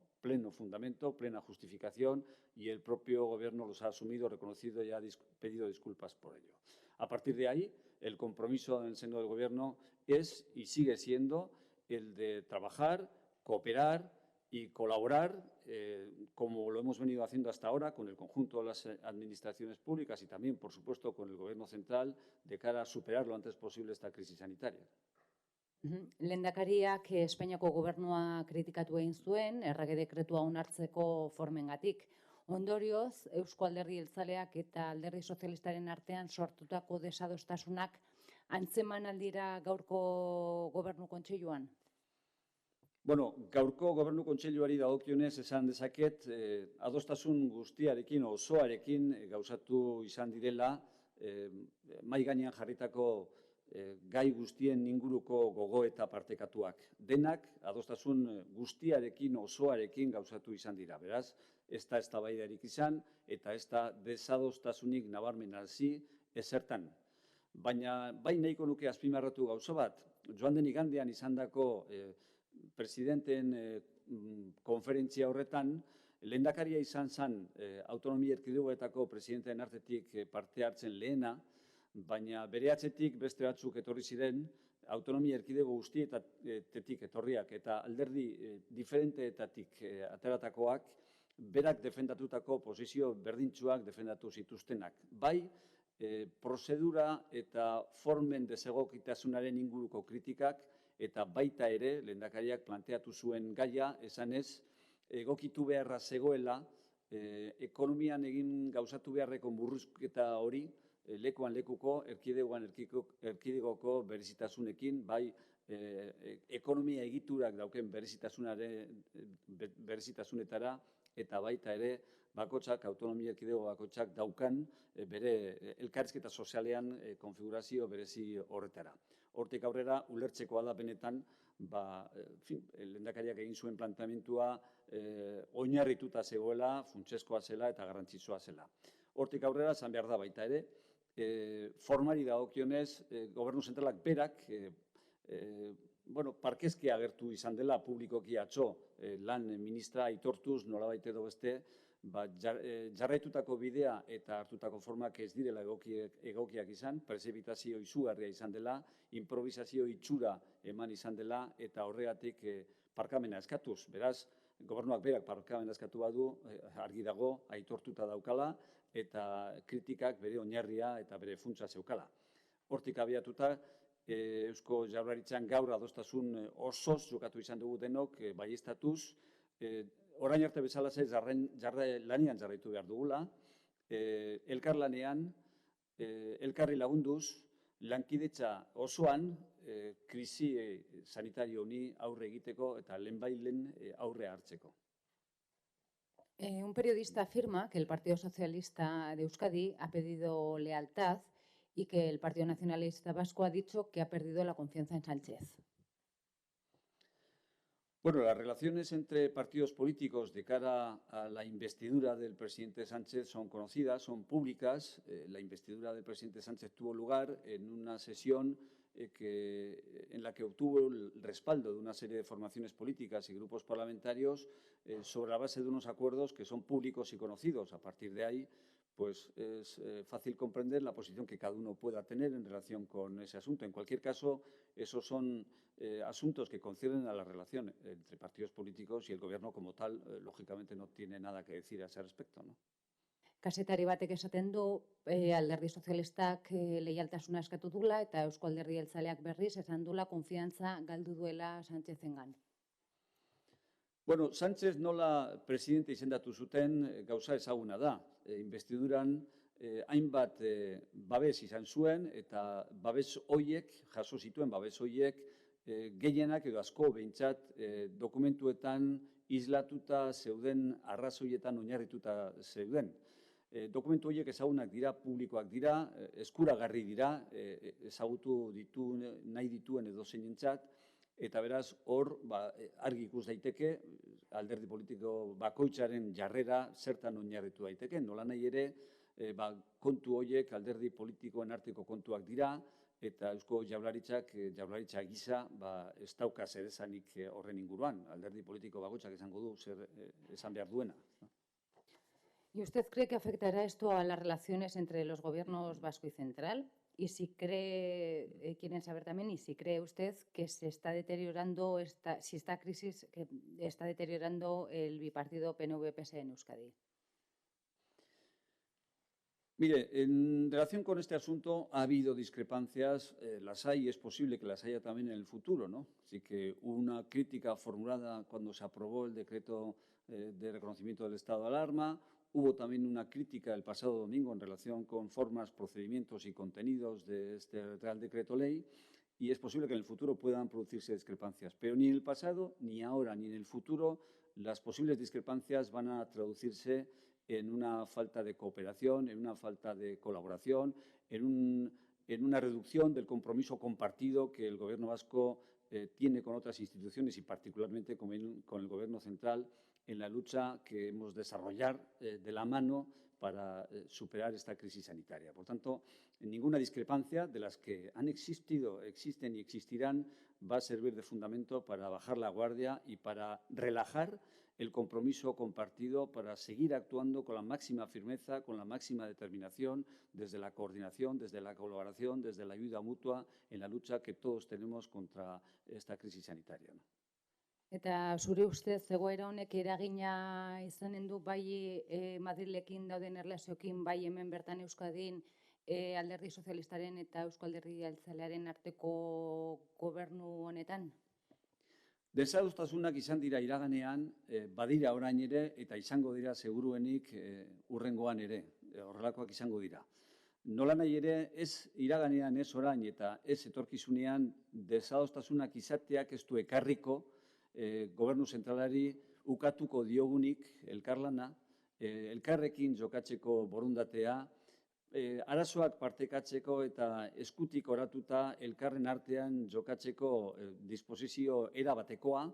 Speaker 1: fundamento, plena justificación, y el propio Gobierno los ha asumido, reconocido y ha pedido disculpas por ello. A partir de ahí, el compromiso en el seno del Gobierno es y sigue siendo el de trabajar, cooperar y colaborar, como lo hemos venido haciendo hasta ahora, con el conjunto de las administraciones públicas y también, por supuesto, con el Gobierno central, de cara a superar lo antes posible esta crisis sanitaria.
Speaker 4: Lehendakariak Espainiako gobernua kritikatu egin zuen, errege dekretua onartzeko formengatik. Ondorioz, Eusko Alderdi Jeltzaleak eta Alderdi Sozialistaren artean sortutako desadostasunak antzeman aldira gaurko gobernu kontseiluan?
Speaker 1: Bueno, gaurko gobernu kontseiluari dagokionez esan dezaket, adostasun guztiarekin, osoarekin gauzatu izan direla, mahai gainean jarritako gai guztien inguruko gogoeta partekatuak. Denak adostasun guztiarekin, osoarekin gauzatu izan dira. Beraz, ez da eztabaidarik izan eta ez da desadostasunik nabarmenarazi ezertan. Baina bai nahiko nuke azpimarratu gauza bat, joan den igandean izandako presidenteen konferentzia horretan, Lehendakaria izan zen autonomia erkidegoetako presidenteen artetik parte hartzen lehena, baina bere atzetik beste batzuk etorri ziren, autonomia erkidego guztietatik etorriak eta alderdi diferenteetatik ateratakoak, berak defendatutako posizio berdintsuak defendatu zituztenak. Bai, prozedura eta formen desegokitasunaren inguruko kritikak eta baita ere, lehendakariak planteatu zuen gaia, esanez, egokitu beharra zegoela, ekonomian egin gauzatu beharreko murrizketa hori, lekuan lekuko, erkidegoan erkidegoko berezitasunekin, bai ekonomia egiturak dauken berezitasunetara, eta baita ere, bakotzak, autonomia erkidego bakotzak daukan, bere elkarrizketa sozialean konfigurazio berezi horretara. Hortik aurrera, ulertzekoa da benetan, lehendakariak egin zuen planteamentua oinarrituta zegoela, funtsezkoa zela eta garrantzitsua zela. Hortik aurrera, esan behar da baita ere, formari dagokionez, gobernu zentralak berak, parkezki agertu izan dela publikoki atzo lan ministra aitortuz nolabait edo beste, jarraitutako bidea eta hartutako formak ez direla egokiak izan, prezipitazio izugarria izan dela, improvisazio itxura eman izan dela eta horregatik parkamena eskatuz. Beraz, gobernuak berak parkamena eskatu badu, argi dago, aitortuta daukala eta kritikak bere oinarria eta bere funtsa zeukala. Hortik abiatuta, Eusko Jaurlaritzan gaur adostasun osoz jokatu izan dugu denok, baieztatuz, orain arte bezala lanian jarraitu behar dugula, elkarlanean, elkarri lagunduz, lankidetza osoan, krisi sanitario honi aurre egiteko eta lehenbailen aurre hartzeko.
Speaker 4: Un periodista afirma que el Partido Socialista de Euskadi ha pedido lealtad y que el Partido Nacionalista Vasco ha dicho que ha perdido la confianza en Sánchez.
Speaker 1: Bueno, las relaciones entre partidos políticos de cara a la investidura del presidente Sánchez son conocidas, son públicas. La investidura del presidente Sánchez tuvo lugar en una sesión en la que obtuvo el respaldo de una serie de formaciones políticas y grupos parlamentarios sobre la base de unos acuerdos que son públicos y conocidos. A partir de ahí, pues es fácil comprender la posición que cada uno pueda tener en relación con ese asunto. En cualquier caso, esos son asuntos que conciernen a la relación entre partidos políticos y el Gobierno como tal, lógicamente no tiene nada que decir a ese respecto, ¿no?
Speaker 4: Kazetari batek esaten du alderdi sozialistak leialtasuna eskatu dula eta Eusko Alderdi Jeltzaleak berriz esan dula konfiantza galdu duela Sánchezengan.
Speaker 1: Bueno, Sánchez nola presidente izendatu zuten gauza ezaguna da. Investiduran hainbat babes izan zuen eta babes hoiek, jaso zituen babes hoiek, gehienak edo asko behintzat dokumentuetan islatuta zeuden, arrazoietan oinarrituta zeuden. Dokumentu horiek ezagunak dira, publikoak dira, eskuragarri dira, ezagutu nahi dituen edozeinentzat, eta beraz hor argi ikus daiteke alderdi politiko bakoitzaren jarrera zertan oinarritu daiteke. Nola nahi ere, kontu horiek alderdi politikoen arteko kontuak dira, eta Eusko Jaurlaritza gisa ez dauka zer esanik horren inguruan. Alderdi politiko bakoitzak esango du zer esan behar duena.
Speaker 4: ¿Y usted cree que afectará esto a las relaciones entre los gobiernos vasco y central? Y si cree, quieren saber también, y si cree usted que se está deteriorando, si esta crisis está deteriorando el bipartido PNV-PSE en Euskadi.
Speaker 1: Mire, en relación con este asunto ha habido discrepancias, las hay y es posible que las haya también en el futuro, ¿no? Así que hubo una crítica formulada cuando se aprobó el decreto de reconocimiento del estado de alarma. Hubo también una crítica el pasado domingo en relación con formas, procedimientos y contenidos de este Real Decreto Ley y es posible que en el futuro puedan producirse discrepancias. Pero ni en el pasado, ni ahora, ni en el futuro, las posibles discrepancias van a traducirse en una falta de cooperación, en una falta de colaboración, en una reducción del compromiso compartido que el Gobierno vasco tiene con otras instituciones y particularmente con el Gobierno central en la lucha que hemos de desarrollar de la mano para superar esta crisis sanitaria. Por tanto, ninguna discrepancia de las que han existido, existen y existirán va a servir de fundamento para bajar la guardia y para relajar el compromiso compartido para seguir actuando con la máxima firmeza, con la máxima determinación, desde la coordinación, desde la colaboración, desde la ayuda mutua en la lucha que todos tenemos contra esta crisis sanitaria, ¿no?
Speaker 4: Eta zure ustez egoera honek eragina izanen du bai Madrilekin dauden erlazioekin, bai hemen bertan Euskadin Alderdi Sozialistaren eta Eusko Alderdi Jeltzalearen arteko gobernu honetan?
Speaker 1: Desadostasunak izan dira iraganean, badira orain ere, eta izango dira seguruenik hurrengoan ere, horrelakoak izango dira. Nola nahi ere, ez iraganean, ez orain eta ez etorkizunean, desadostasunak izateak ez du ekarriko gobernu zentralari ukatuko diogunik elkarlana, elkarrekin jokatzeko borondatea, arazoak partekatzeko eta eskutik oratuta elkarren artean jokatzeko disposizio erabatekoa,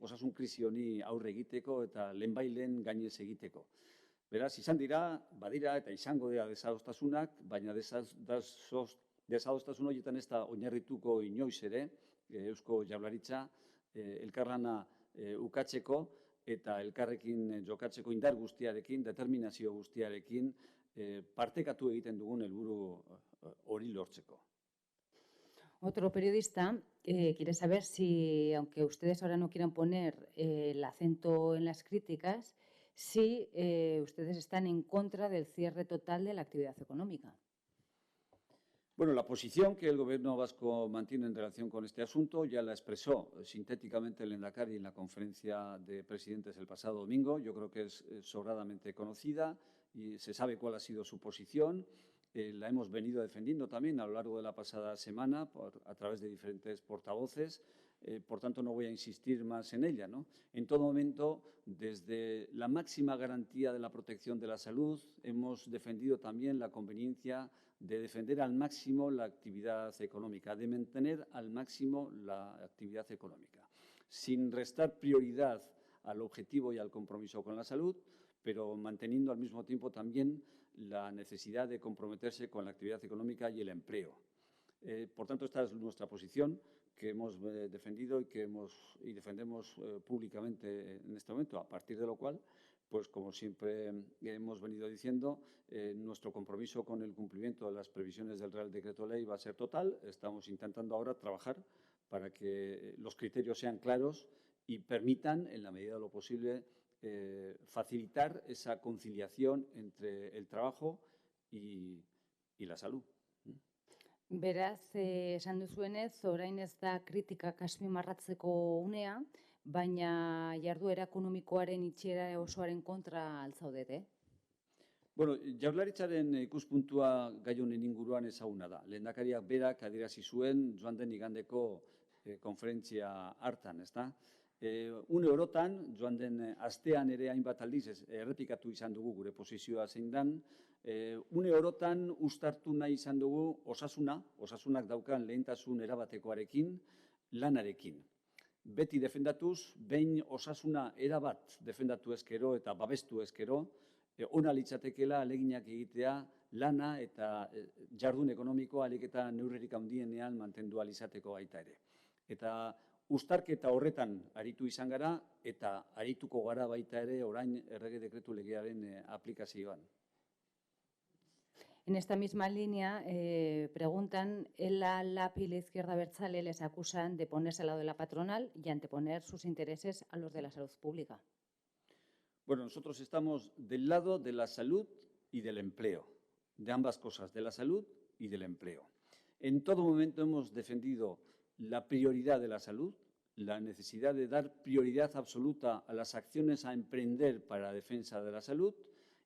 Speaker 1: osasun krisi honi aurre egiteko eta lehenbailen gainez egiteko. Beraz, izan dira, badira eta izango dira desadostasunak, baina desadostasun horietan ez da oinarrituko inoiz ere, Eusko Jaurlaritza elkarlana ukatzeko eta elkarrekin jokatzeko indar guztiarekin, determinazio guztiarekin, partekatu egiten dugun helburu hori lortzeko.
Speaker 4: Otro periodista quiere saber si, aunque ustedes ahora no quieran poner el acento en las críticas, si ustedes están en contra del cierre total de la actividad económica.
Speaker 1: Bueno, la posición que el Gobierno vasco mantiene en relación con este asunto ya la expresó sintéticamente el Lehendakari en la conferencia de presidentes el pasado domingo. Yo creo que es sobradamente conocida y se sabe cuál ha sido su posición. La hemos venido defendiendo también a lo largo de la pasada semana a través de diferentes portavoces. Por tanto, no voy a insistir más en ella, ¿no? En todo momento, desde la máxima garantía de la protección de la salud, hemos defendido también la conveniencia de defender al máximo la actividad económica, de mantener al máximo la actividad económica, sin restar prioridad al objetivo y al compromiso con la salud, pero manteniendo al mismo tiempo también la necesidad de comprometerse con la actividad económica y el empleo. Por tanto, esta es nuestra posición que hemos defendido y defendemos públicamente en este momento, a partir de lo cual, pues como siempre hemos venido diciendo, nuestro compromiso con el cumplimiento de las previsiones del Real Decreto Ley va a ser total. Estamos intentando ahora trabajar para que los criterios sean claros y permitan, en la medida de lo posible, facilitar esa conciliación entre el trabajo y la salud.
Speaker 4: Beraz, esan duzuenez, orain ez da kritikak azpimarratzeko unea, baina jarduera ekonomikoaren itxiera osoaren kontra altzaudete.
Speaker 1: Bueno, Jaurlaritzaren ikuspuntua gai honen inguruan ezaguna da. Lehendakariak berak adierazi zuen joan den igandeko konferentzia hartan, ezta? Une orotan, joan den astean ere hainbat aldiz errepikatu izan dugu gure posizioa zein dan, une orotan uztartu nahi izan dugu osasunak daukan lehentasun erabatekoarekin, lanarekin. Beti defendatuz, behin osasuna erabat defendatu ezkero eta babestu ezkero, ona litzatekeela aleginak egitea lana eta jardun ekonomikoa ahalik eta neurririk handienean mantendu ahal izateko baita ere. Eta uztarketa horretan aritu izan gara eta arituko gara baita ere orain errege dekretu legearen aplikazioan.
Speaker 4: En esta misma línea, preguntan, la LAP y la izquierda abertzale les acusan de ponerse al lado de la patronal y anteponer sus intereses a los de la salud pública.
Speaker 1: Bueno, nosotros estamos del lado de la salud y del empleo, de ambas cosas, de la salud y del empleo. En todo momento hemos defendido la prioridad de la salud, la necesidad de dar prioridad absoluta a las acciones a emprender para la defensa de la salud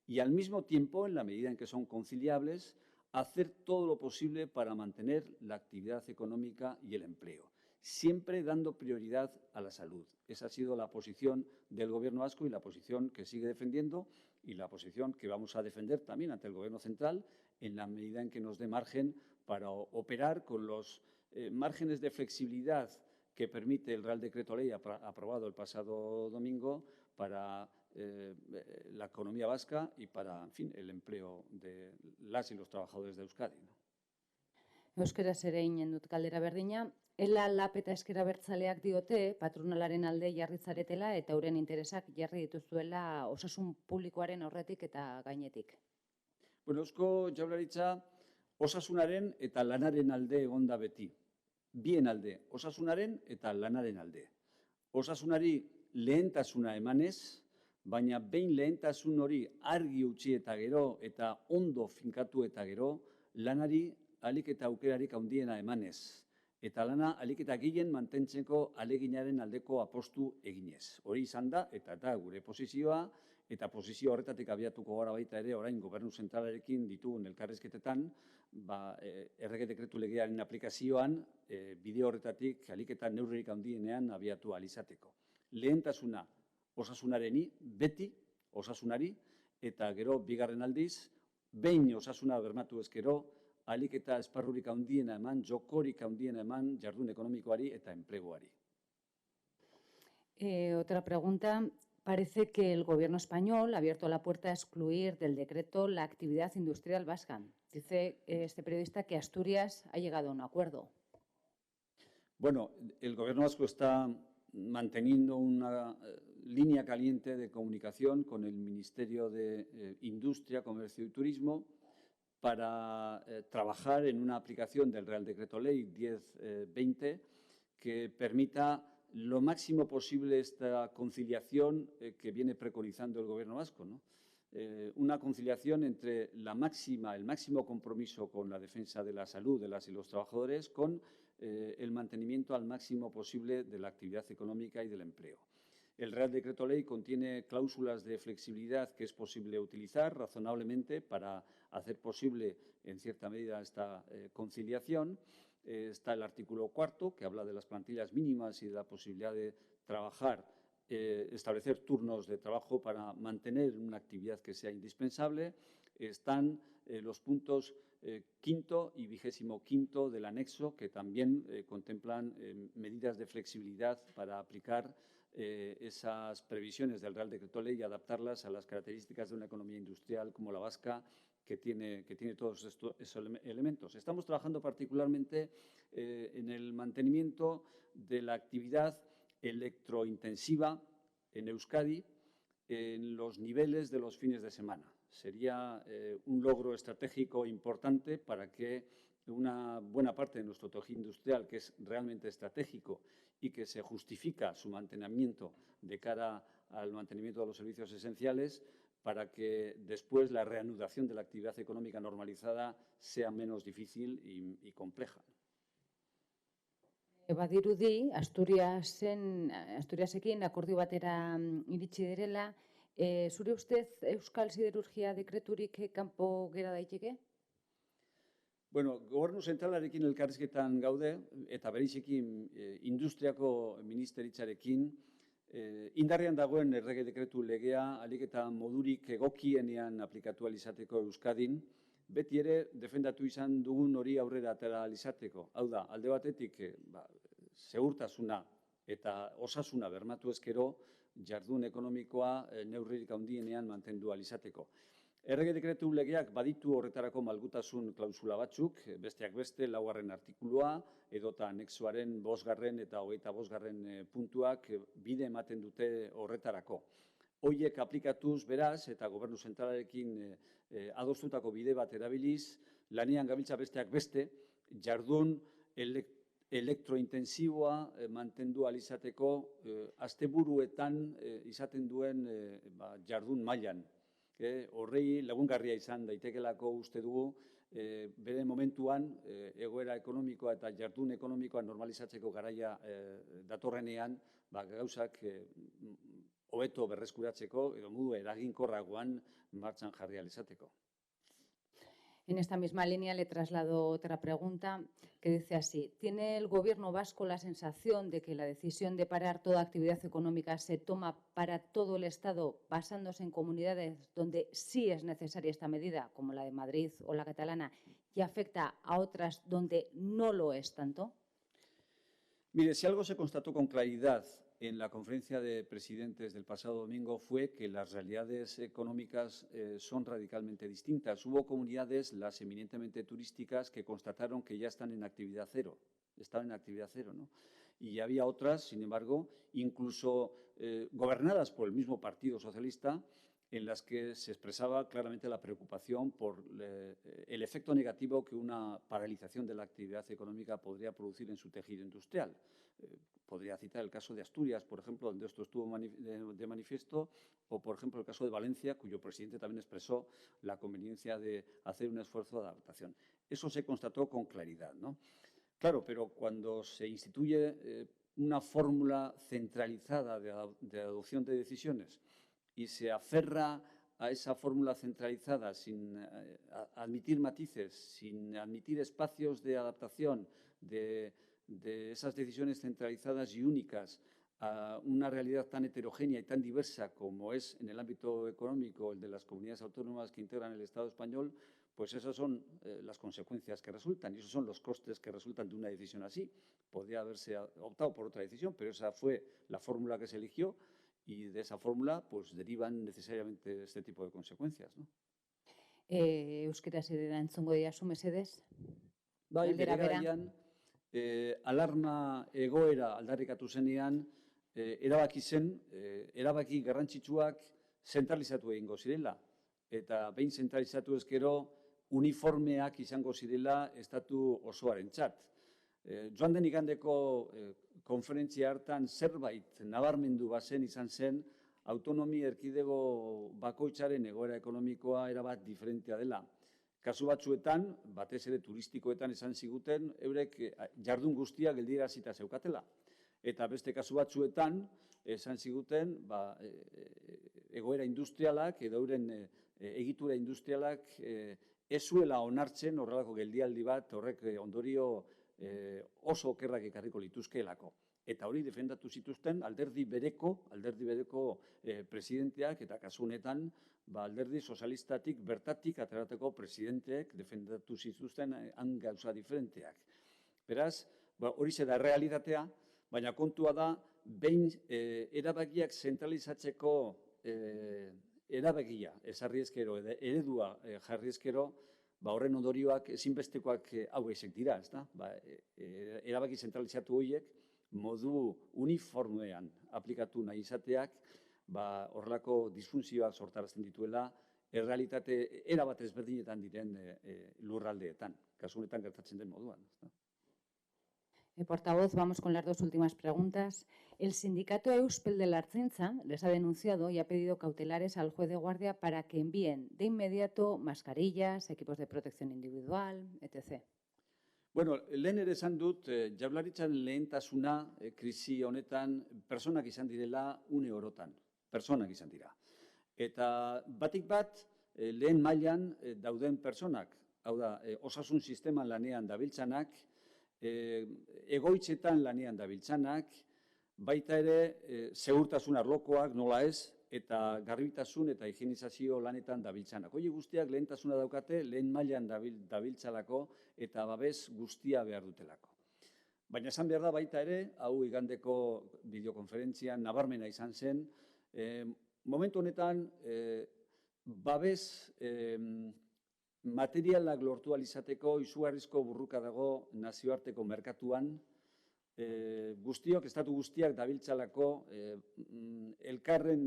Speaker 1: y al mismo tiempo, en la medida en que son conciliables, hacer todo lo posible para mantener la actividad económica y el empleo, siempre dando prioridad a la salud. Esa ha sido la posición del Gobierno vasco y la posición que sigue defendiendo y la posición que vamos a defender también ante el Gobierno central en la medida en que nos dé margen para operar con los márgenes de flexibilidad que permite el Real Decreto Ley aprobado el pasado domingo para la economía vasca y para, en fin, el empleo de las y los trabajadores de Euskadi, ¿no?
Speaker 4: Euskaraz ere eginen dut galdera berdina, Ela Lap eta Ezker Abertzaleak diote patronalaren alde jarri zaretela eta euren interesak jarri dituzuela osasun publikoaren aurretik eta gainetik.
Speaker 1: Bueno, Eusko Jaurlaritza osasunaren eta lanaren alde egonda beti. Bien alde, osasunaren eta lanaren alde. Osasunari lehentasuna emanez, baina behin lehentasun hori argi utzi eta gero eta ondo finkatu eta gero, lanari ahalik eta aukerarik handiena emanez. Eta lana ahalik eta gehien mantentzeko ahaleginaren aldeko apostu eginez. Hori izan da, eta da gure posizioa, eta posizio horretatik abiatuko gara baita ere, orain gobernu zentralarekin ditugun elkarrizketetan, errege dekretu legearen aplikazioan, bide horretatik ahalik eta neurririk handienean abiatu ahal izateko. Lehentasuna osasunareni, beti osasunari, eta gero bigarren aldiz, behin osasuna bermatu ezkero, ahalik eta esparrurik handiena eman, jokorik handiena eman jardun ekonomikoari eta enpleguari.
Speaker 4: Otra pregunta. Parece que el gobierno español ha abierto la puerta a excluir del decreto la actividad industrial vasca. Dice este periodista que Asturias ha llegado a un acuerdo.
Speaker 1: Bueno, el gobierno vasco está manteniendo una línea caliente de comunicación con el Ministerio de Industria, Comercio y Turismo para trabajar en una aplicación del Real Decreto Ley 1020 que permita lo máximo posible esta conciliación que viene preconizando el Gobierno vasco, ¿no? Una conciliación entre el máximo compromiso con la defensa de la salud de las y los trabajadores con el mantenimiento al máximo posible de la actividad económica y del empleo. El Real Decreto Ley contiene cláusulas de flexibilidad que es posible utilizar razonablemente para hacer posible en cierta medida esta conciliación. Está el artículo 4, que habla de las plantillas mínimas y de la posibilidad de trabajar, establecer turnos de trabajo para mantener una actividad que sea indispensable. Están los puntos quinto y 25º del anexo, que también contemplan medidas de flexibilidad para aplicar esas previsiones del Real Decreto Ley y adaptarlas a las características de una economía industrial como la vasca, que tiene todos estos elementos. Estamos trabajando particularmente en el mantenimiento de la actividad electrointensiva en Euskadi en los niveles de los fines de semana. Sería un logro estratégico importante para que una buena parte de nuestro tejido industrial, que es realmente estratégico y que se justifica su mantenimiento de cara al mantenimiento de los servicios esenciales, para que después la reanudación de la actividad económica normalizada sea menos difícil y compleja.
Speaker 4: Badirudi, Asturiasekin akordio batera iritsi direla, zure ustez Euskal Siderurgia dekreturik kanpo gera daiteke?
Speaker 1: Bueno, gobernu zentralarekin elkarrizketan gaude eta bereziki industriako ministeritzarekin indarrean dagoen errege dekretu legea ahalik eta modurik egokienean aplikatu ahal izateko Euskadin, beti ere defendatu izan dugun hori aurrera atera ahal izateko. Hau da, alde batetik segurtasuna eta osasuna bermatu ezkero jardun ekonomikoa neurririk handienean mantendu ahal izateko. Errege dekretu legeak baditu horretarako malgutasun klausula batzuk, besteak beste 4. artikulua, edota anexoaren 5. eta 25. puntuak bide ematen dute horretarako. Hoiek aplikatuz beraz eta gobernu zentralarekin adostutako bide bat erabiliz, lanean gabiltza besteak beste, jardun elektrointensiboa mantendu ahal izateko asteburuetan izaten duen jardun mailan. Horrei lagungarria izan daitekelako uste dugu, bere momentuan egoera ekonomikoa eta jardun ekonomikoa normalizatzeko garaia datorrenean, gauzak hobeto berreskuratzeko edo modu eraginkorragoan martxan jarri ahal izateko.
Speaker 4: En esta misma línea le traslado otra pregunta que dice así. ¿Tiene el gobierno vasco la sensación de que la decisión de parar toda actividad económica se toma para todo el Estado basándose en comunidades donde sí es necesaria esta medida, como la de Madrid o la catalana, y afecta a otras donde no lo es tanto?
Speaker 1: Mire, si algo se constató con claridad en la conferencia de presidentes del pasado domingo fue que las realidades económicas son radicalmente distintas. Hubo comunidades, las eminentemente turísticas, que constataron que ya están en actividad cero. estaban en actividad cero, ¿no? Y había otras, sin embargo, incluso gobernadas por el mismo Partido Socialista, en las que se expresaba claramente la preocupación por el efecto negativo que una paralización de la actividad económica podría producir en su tejido industrial. Podría citar el caso de Asturias, por ejemplo, donde esto estuvo de manifiesto, o, por ejemplo, el caso de Valencia, cuyo presidente también expresó la conveniencia de hacer un esfuerzo de adaptación. Eso se constató con claridad, ¿no? Claro, pero cuando se instituye una fórmula centralizada de adopción de decisiones y se aferra a esa fórmula centralizada sin admitir matices, sin admitir espacios de adaptación de esas decisiones centralizadas y únicas a una realidad tan heterogénea y tan diversa como es en el ámbito económico el de las comunidades autónomas que integran el Estado español, pues esas son las consecuencias que resultan y esos son los costes que resultan de una decisión así. Podría haberse optado por otra decisión, pero esa fue la fórmula que se eligió y de esa fórmula pues derivan necesariamente este tipo de consecuencias, ¿no?
Speaker 4: Euskeraz erantzungo didazu, mesedez?
Speaker 1: Bai, bere garaian, alarma egoera aldarrikatu zenean, erabaki zen, erabaki garrantzitsuak zentralizatu egingo zirela. Eta behin zentralizatu ezkero, uniformeak izango zirela estatu osoarentzat. Joan den igandeko konferentzia hartan zerbait nabarmendu bazen izan zen autonomi erkidego bakoitzaren egoera ekonomikoa erabat diferentea dela. Kasu batzuetan, batez ere turistikoetan esan ziguten, eurek jardun guztia geldiarazita zeukatela. Eta beste kasu batzuetan esan ziguten egoera industrialak edo euren egitura industrialak ez zuela onartzen horrelako geldialdi bat horrek ondorio oso okerrak ekarriko lituzkeelako. Eta hori defendatu zituzten alderdi bereko presidenteak eta kasu honetan alderdi sozialistatik bertatik ateratako presidenteek defendatu zituzten han gauza diferenteak. Beraz, hori da realitatea, baina kontua da behin erabakiak zentralizatzeko erabakia ezarri ezkero, eredua jarri ezkero, horren ondorioak ezinbestekoak hauek dira, ezta? Erabaki zentralizatu horiek modu uniformean aplikatu nahi izateak horrelako disfuntzioak sortarazten dituela errealitate erabat ezberdinetan diren lurraldeetan, kasu honetan gertatzen den moduan.
Speaker 4: Portavoz, vamos con las dos últimas preguntas. El sindicato Euspel de la Ertzaintza les ha denunciado y ha pedido cautelares al juez de guardia para que envíen de inmediato mascarillas, equipos de protección individual, etc.
Speaker 1: Bueno, lehen ere esan dut, Jaurlaritzaren lehentasuna krisi honetan personak izan direla une orotan. Personak izan dira. Eta batik bat, lehen mailan dauden personak, hau da, osasun sisteman lanean dabiltzanak, egoitzetan lanean dabiltzanak, baita ere segurtasun arlokoak nola ez, eta garbitasun eta higienizazio lanetan dabiltzanak. Hori guztiak lehentasuna daukate, lehen mailan dabiltzalako eta babes guztia behar dutelako. Baina esan behar da baita ere, hau igandeko bideokonferentzian nabarmena izan zen, momentu honetan babes materialak lortu alizateko izugarrizko burruka dago nazioarteko merkatuan, guztiok, estatu guztiak dabiltzalako elkarren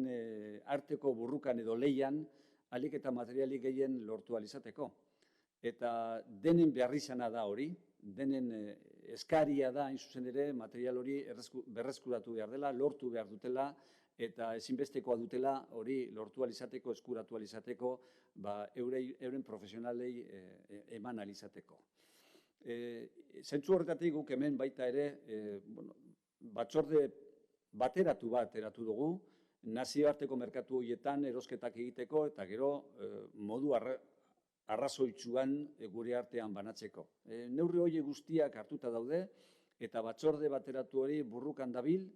Speaker 1: arteko burrukan edo leian ahalik eta materialik gehien lortu alizateko. Eta denen beharrizana da hori, denen eskaria da, hain zuzen ere, material hori berreskuratu behar dela, lortu behar dutela, eta ezinbestekoa dutela hori lortu alizateko, eskuratu alizateko, euren profesionalei eman alizateko. Zentzu horretatik guk hemen baita ere batzorde bateratu bat eratu dugu, nazioarteko merkatu horietan erosketak egiteko eta gero modu arrazoitsuan gure artean banatzeko. Neurri horiek guztiak hartuta daude eta batzorde bateratu hori burrukan dabil,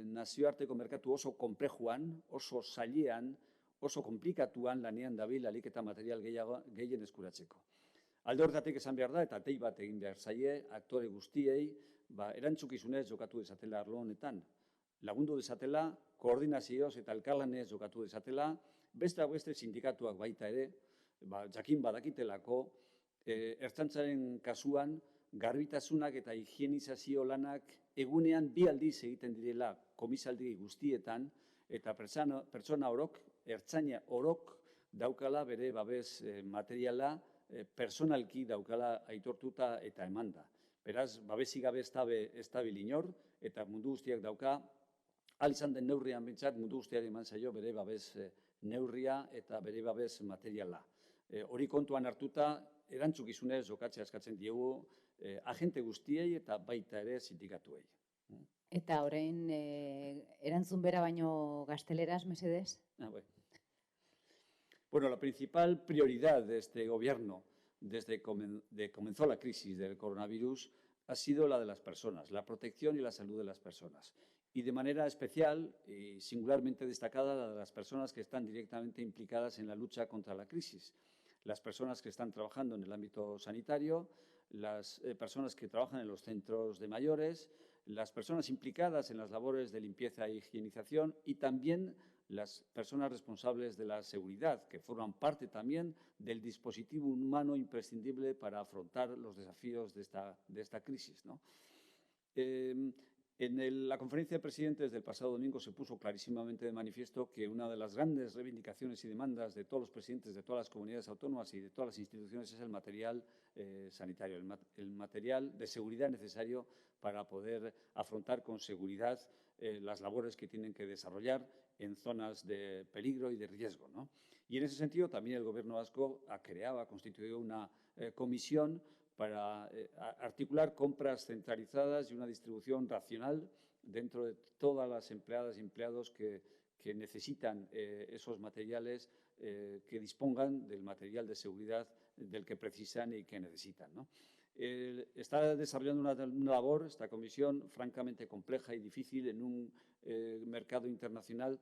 Speaker 1: nazioarteko merkatu oso konplejuan, oso zailean, oso komplikatuan lanean dabil ahalik eta material gehien eskuratzeko. Alde horretatik esan behar da, eta tei bat egin behar zaie, aktore guztiei, erantzukizunez jokatu dezatela arlo honetan. Lagundu dezatela, koordinazioz eta elkarlanez jokatu dezatela, beste sindikatuak baita ere, jakin badakitelako, Ertzaintzaren kasuan garbitasunak eta higienizazio lanak egunean 2 aldiz egiten direla komisaldi guztietan, eta pertsona orok, ertzaina orok daukala bere babes materiala, personalki daukala aitortuta eta emanda. Beraz, babesik gabe ez dabil inor, eta mundu guztiak dauka, ahal izan den neurrian bintzat, mundu guztiari eman zaio bere babes neurria eta bere babes materiala. Hori kontuan hartuta, erantzukizunez jokatzea eskatzen diegu agente guztiei eta baita ere sindikatuei.
Speaker 4: Eta orain erantzun bera baino gazteleraz, mesedez?
Speaker 1: Bueno, la principal prioridad de este gobierno desde que comenzó la crisis del coronavirus ha sido la de las personas, la protección y la salud de las personas. Y de manera especial y singularmente destacada la de las personas que están directamente implicadas en la lucha contra la crisis. Las personas que están trabajando en el ámbito sanitario, las personas que trabajan en los centros de mayores, las personas implicadas en las labores de limpieza e higienización y también las personas responsables de la seguridad, que forman parte también del dispositivo humano imprescindible para afrontar los desafíos de esta crisis, ¿no? En la conferencia de presidentes del pasado domingo se puso clarísimamente de manifiesto que una de las grandes reivindicaciones y demandas de todos los presidentes de todas las comunidades autónomas y de todas las instituciones es el material sanitario, el material de seguridad necesario para poder afrontar con seguridad las labores que tienen que desarrollar en zonas de peligro y de riesgo, ¿no? Y en ese sentido también el Gobierno vasco ha constituido una comisión para articular compras centralizadas y una distribución racional dentro de todas las empleadas y empleados que necesitan esos materiales, que dispongan del material de seguridad del que precisan y que necesitan, ¿no? Está desarrollando una labor, esta comisión, francamente compleja y difícil en un mercado internacional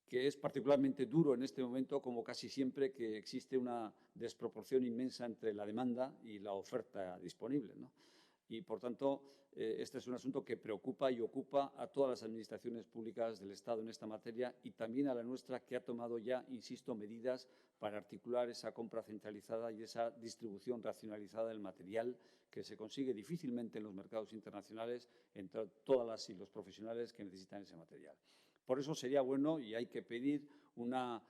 Speaker 1: que es particularmente duro en este momento, como casi siempre que existe una desproporción inmensa entre la demanda y la oferta disponible, ¿no? Y, por tanto, este es un asunto que preocupa y ocupa a todas las administraciones públicas del Estado en esta materia y también a la nuestra, que ha tomado ya, insisto, medidas para articular esa compra centralizada y esa distribución racionalizada del material que se consigue difícilmente en los mercados internacionales entre todas las y los profesionales que necesitan ese material. Por eso sería bueno y hay que pedir una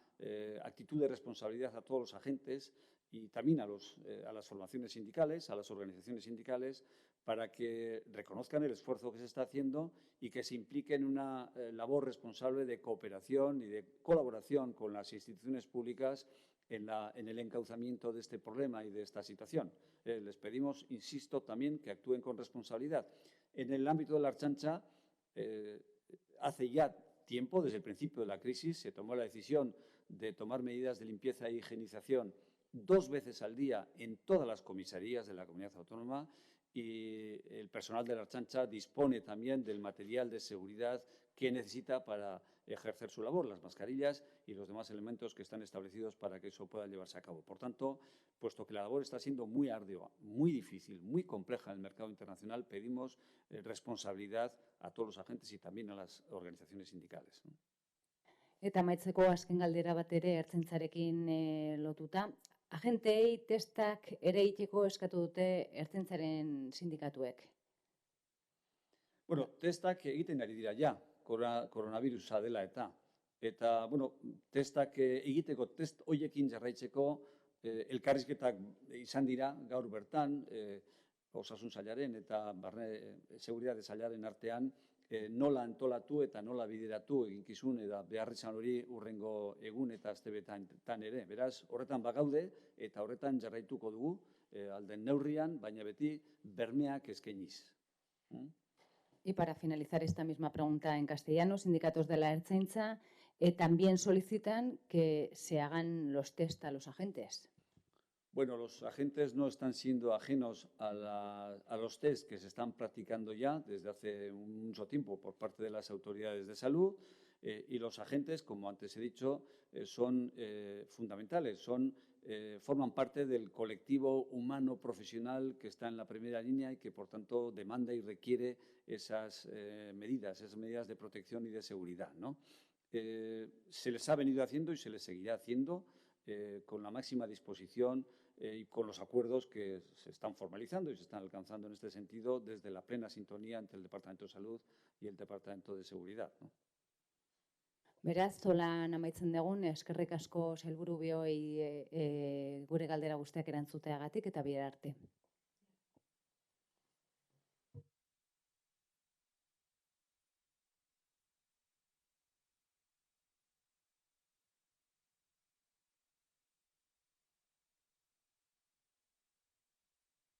Speaker 1: actitud de responsabilidad a todos los agentes y también a las formaciones sindicales, a las organizaciones sindicales, para que reconozcan el esfuerzo que se está haciendo y que se impliquen en una labor responsable de cooperación y de colaboración con las instituciones públicas en el encauzamiento de este problema y de esta situación. Les pedimos, insisto, también que actúen con responsabilidad. En el ámbito de la Ertzaintza, hace ya tiempo, desde el principio de la crisis, se tomó la decisión de tomar medidas de limpieza e higienización 2 veces al día en todas las comisarías de la comunidad autónoma y el personal de la Ertzaintza dispone también del material de seguridad que necesita para ejercer su labor, las mascarillas y los demás elementos que están establecidos para que eso pueda llevarse a cabo. Por tanto, puesto que la labor está siendo muy ardua, muy difícil, muy compleja en el mercado internacional, pedimos responsabilidad a todos los agentes y también a las organizaciones sindicales, ¿no?
Speaker 4: Eta amaitzeko azken galdera bat ere Ertzaintzarekin lotuta. Agenteei testak ere egiteko eskatu dute Ertzaintzaren sindikatuek.
Speaker 1: Bueno, testak egiten ari dira ja, koronavirusa dela eta. Eta, bueno, testak egiteko, test horiekin jarraitzeko elkarrizketak izan dira gaur bertan, Osasun Sailaren eta Barne Seguritate Sailaren artean, nola antolatu eta nola bideratu eginkizun eta beharrizan hori hurrengo egun eta astebetan ere. Beraz, horretan bagaude eta horretan jarraituko dugu alden neurrian, baina beti bermeak eskainiz.
Speaker 4: Y para finalizar esta misma pregunta en castellano, sindicatos de la Ertzaintza también solicitan que se hagan los test a los agentes.
Speaker 1: Bueno, los agentes no están siendo ajenos a los test que se están practicando ya desde hace mucho tiempo por parte de las autoridades de salud y los agentes, como antes he dicho, son fundamentales, forman parte del colectivo humano profesional que está en la primera línea y que, por tanto, demanda y requiere esas medidas de protección y de seguridad, ¿no? Se les ha venido haciendo y se les seguirá haciendo con la máxima disposición y con los acuerdos que se están formalizando y se están alcanzando en este sentido desde la plena sintonía entre el Departamento de Salud y el Departamento de Seguridad, ¿no?
Speaker 4: Beraz, zolan amaitzen dugun, eskerrik asko sailburu bioi gure galdera guztiak erantzuteagatik eta bihar arte.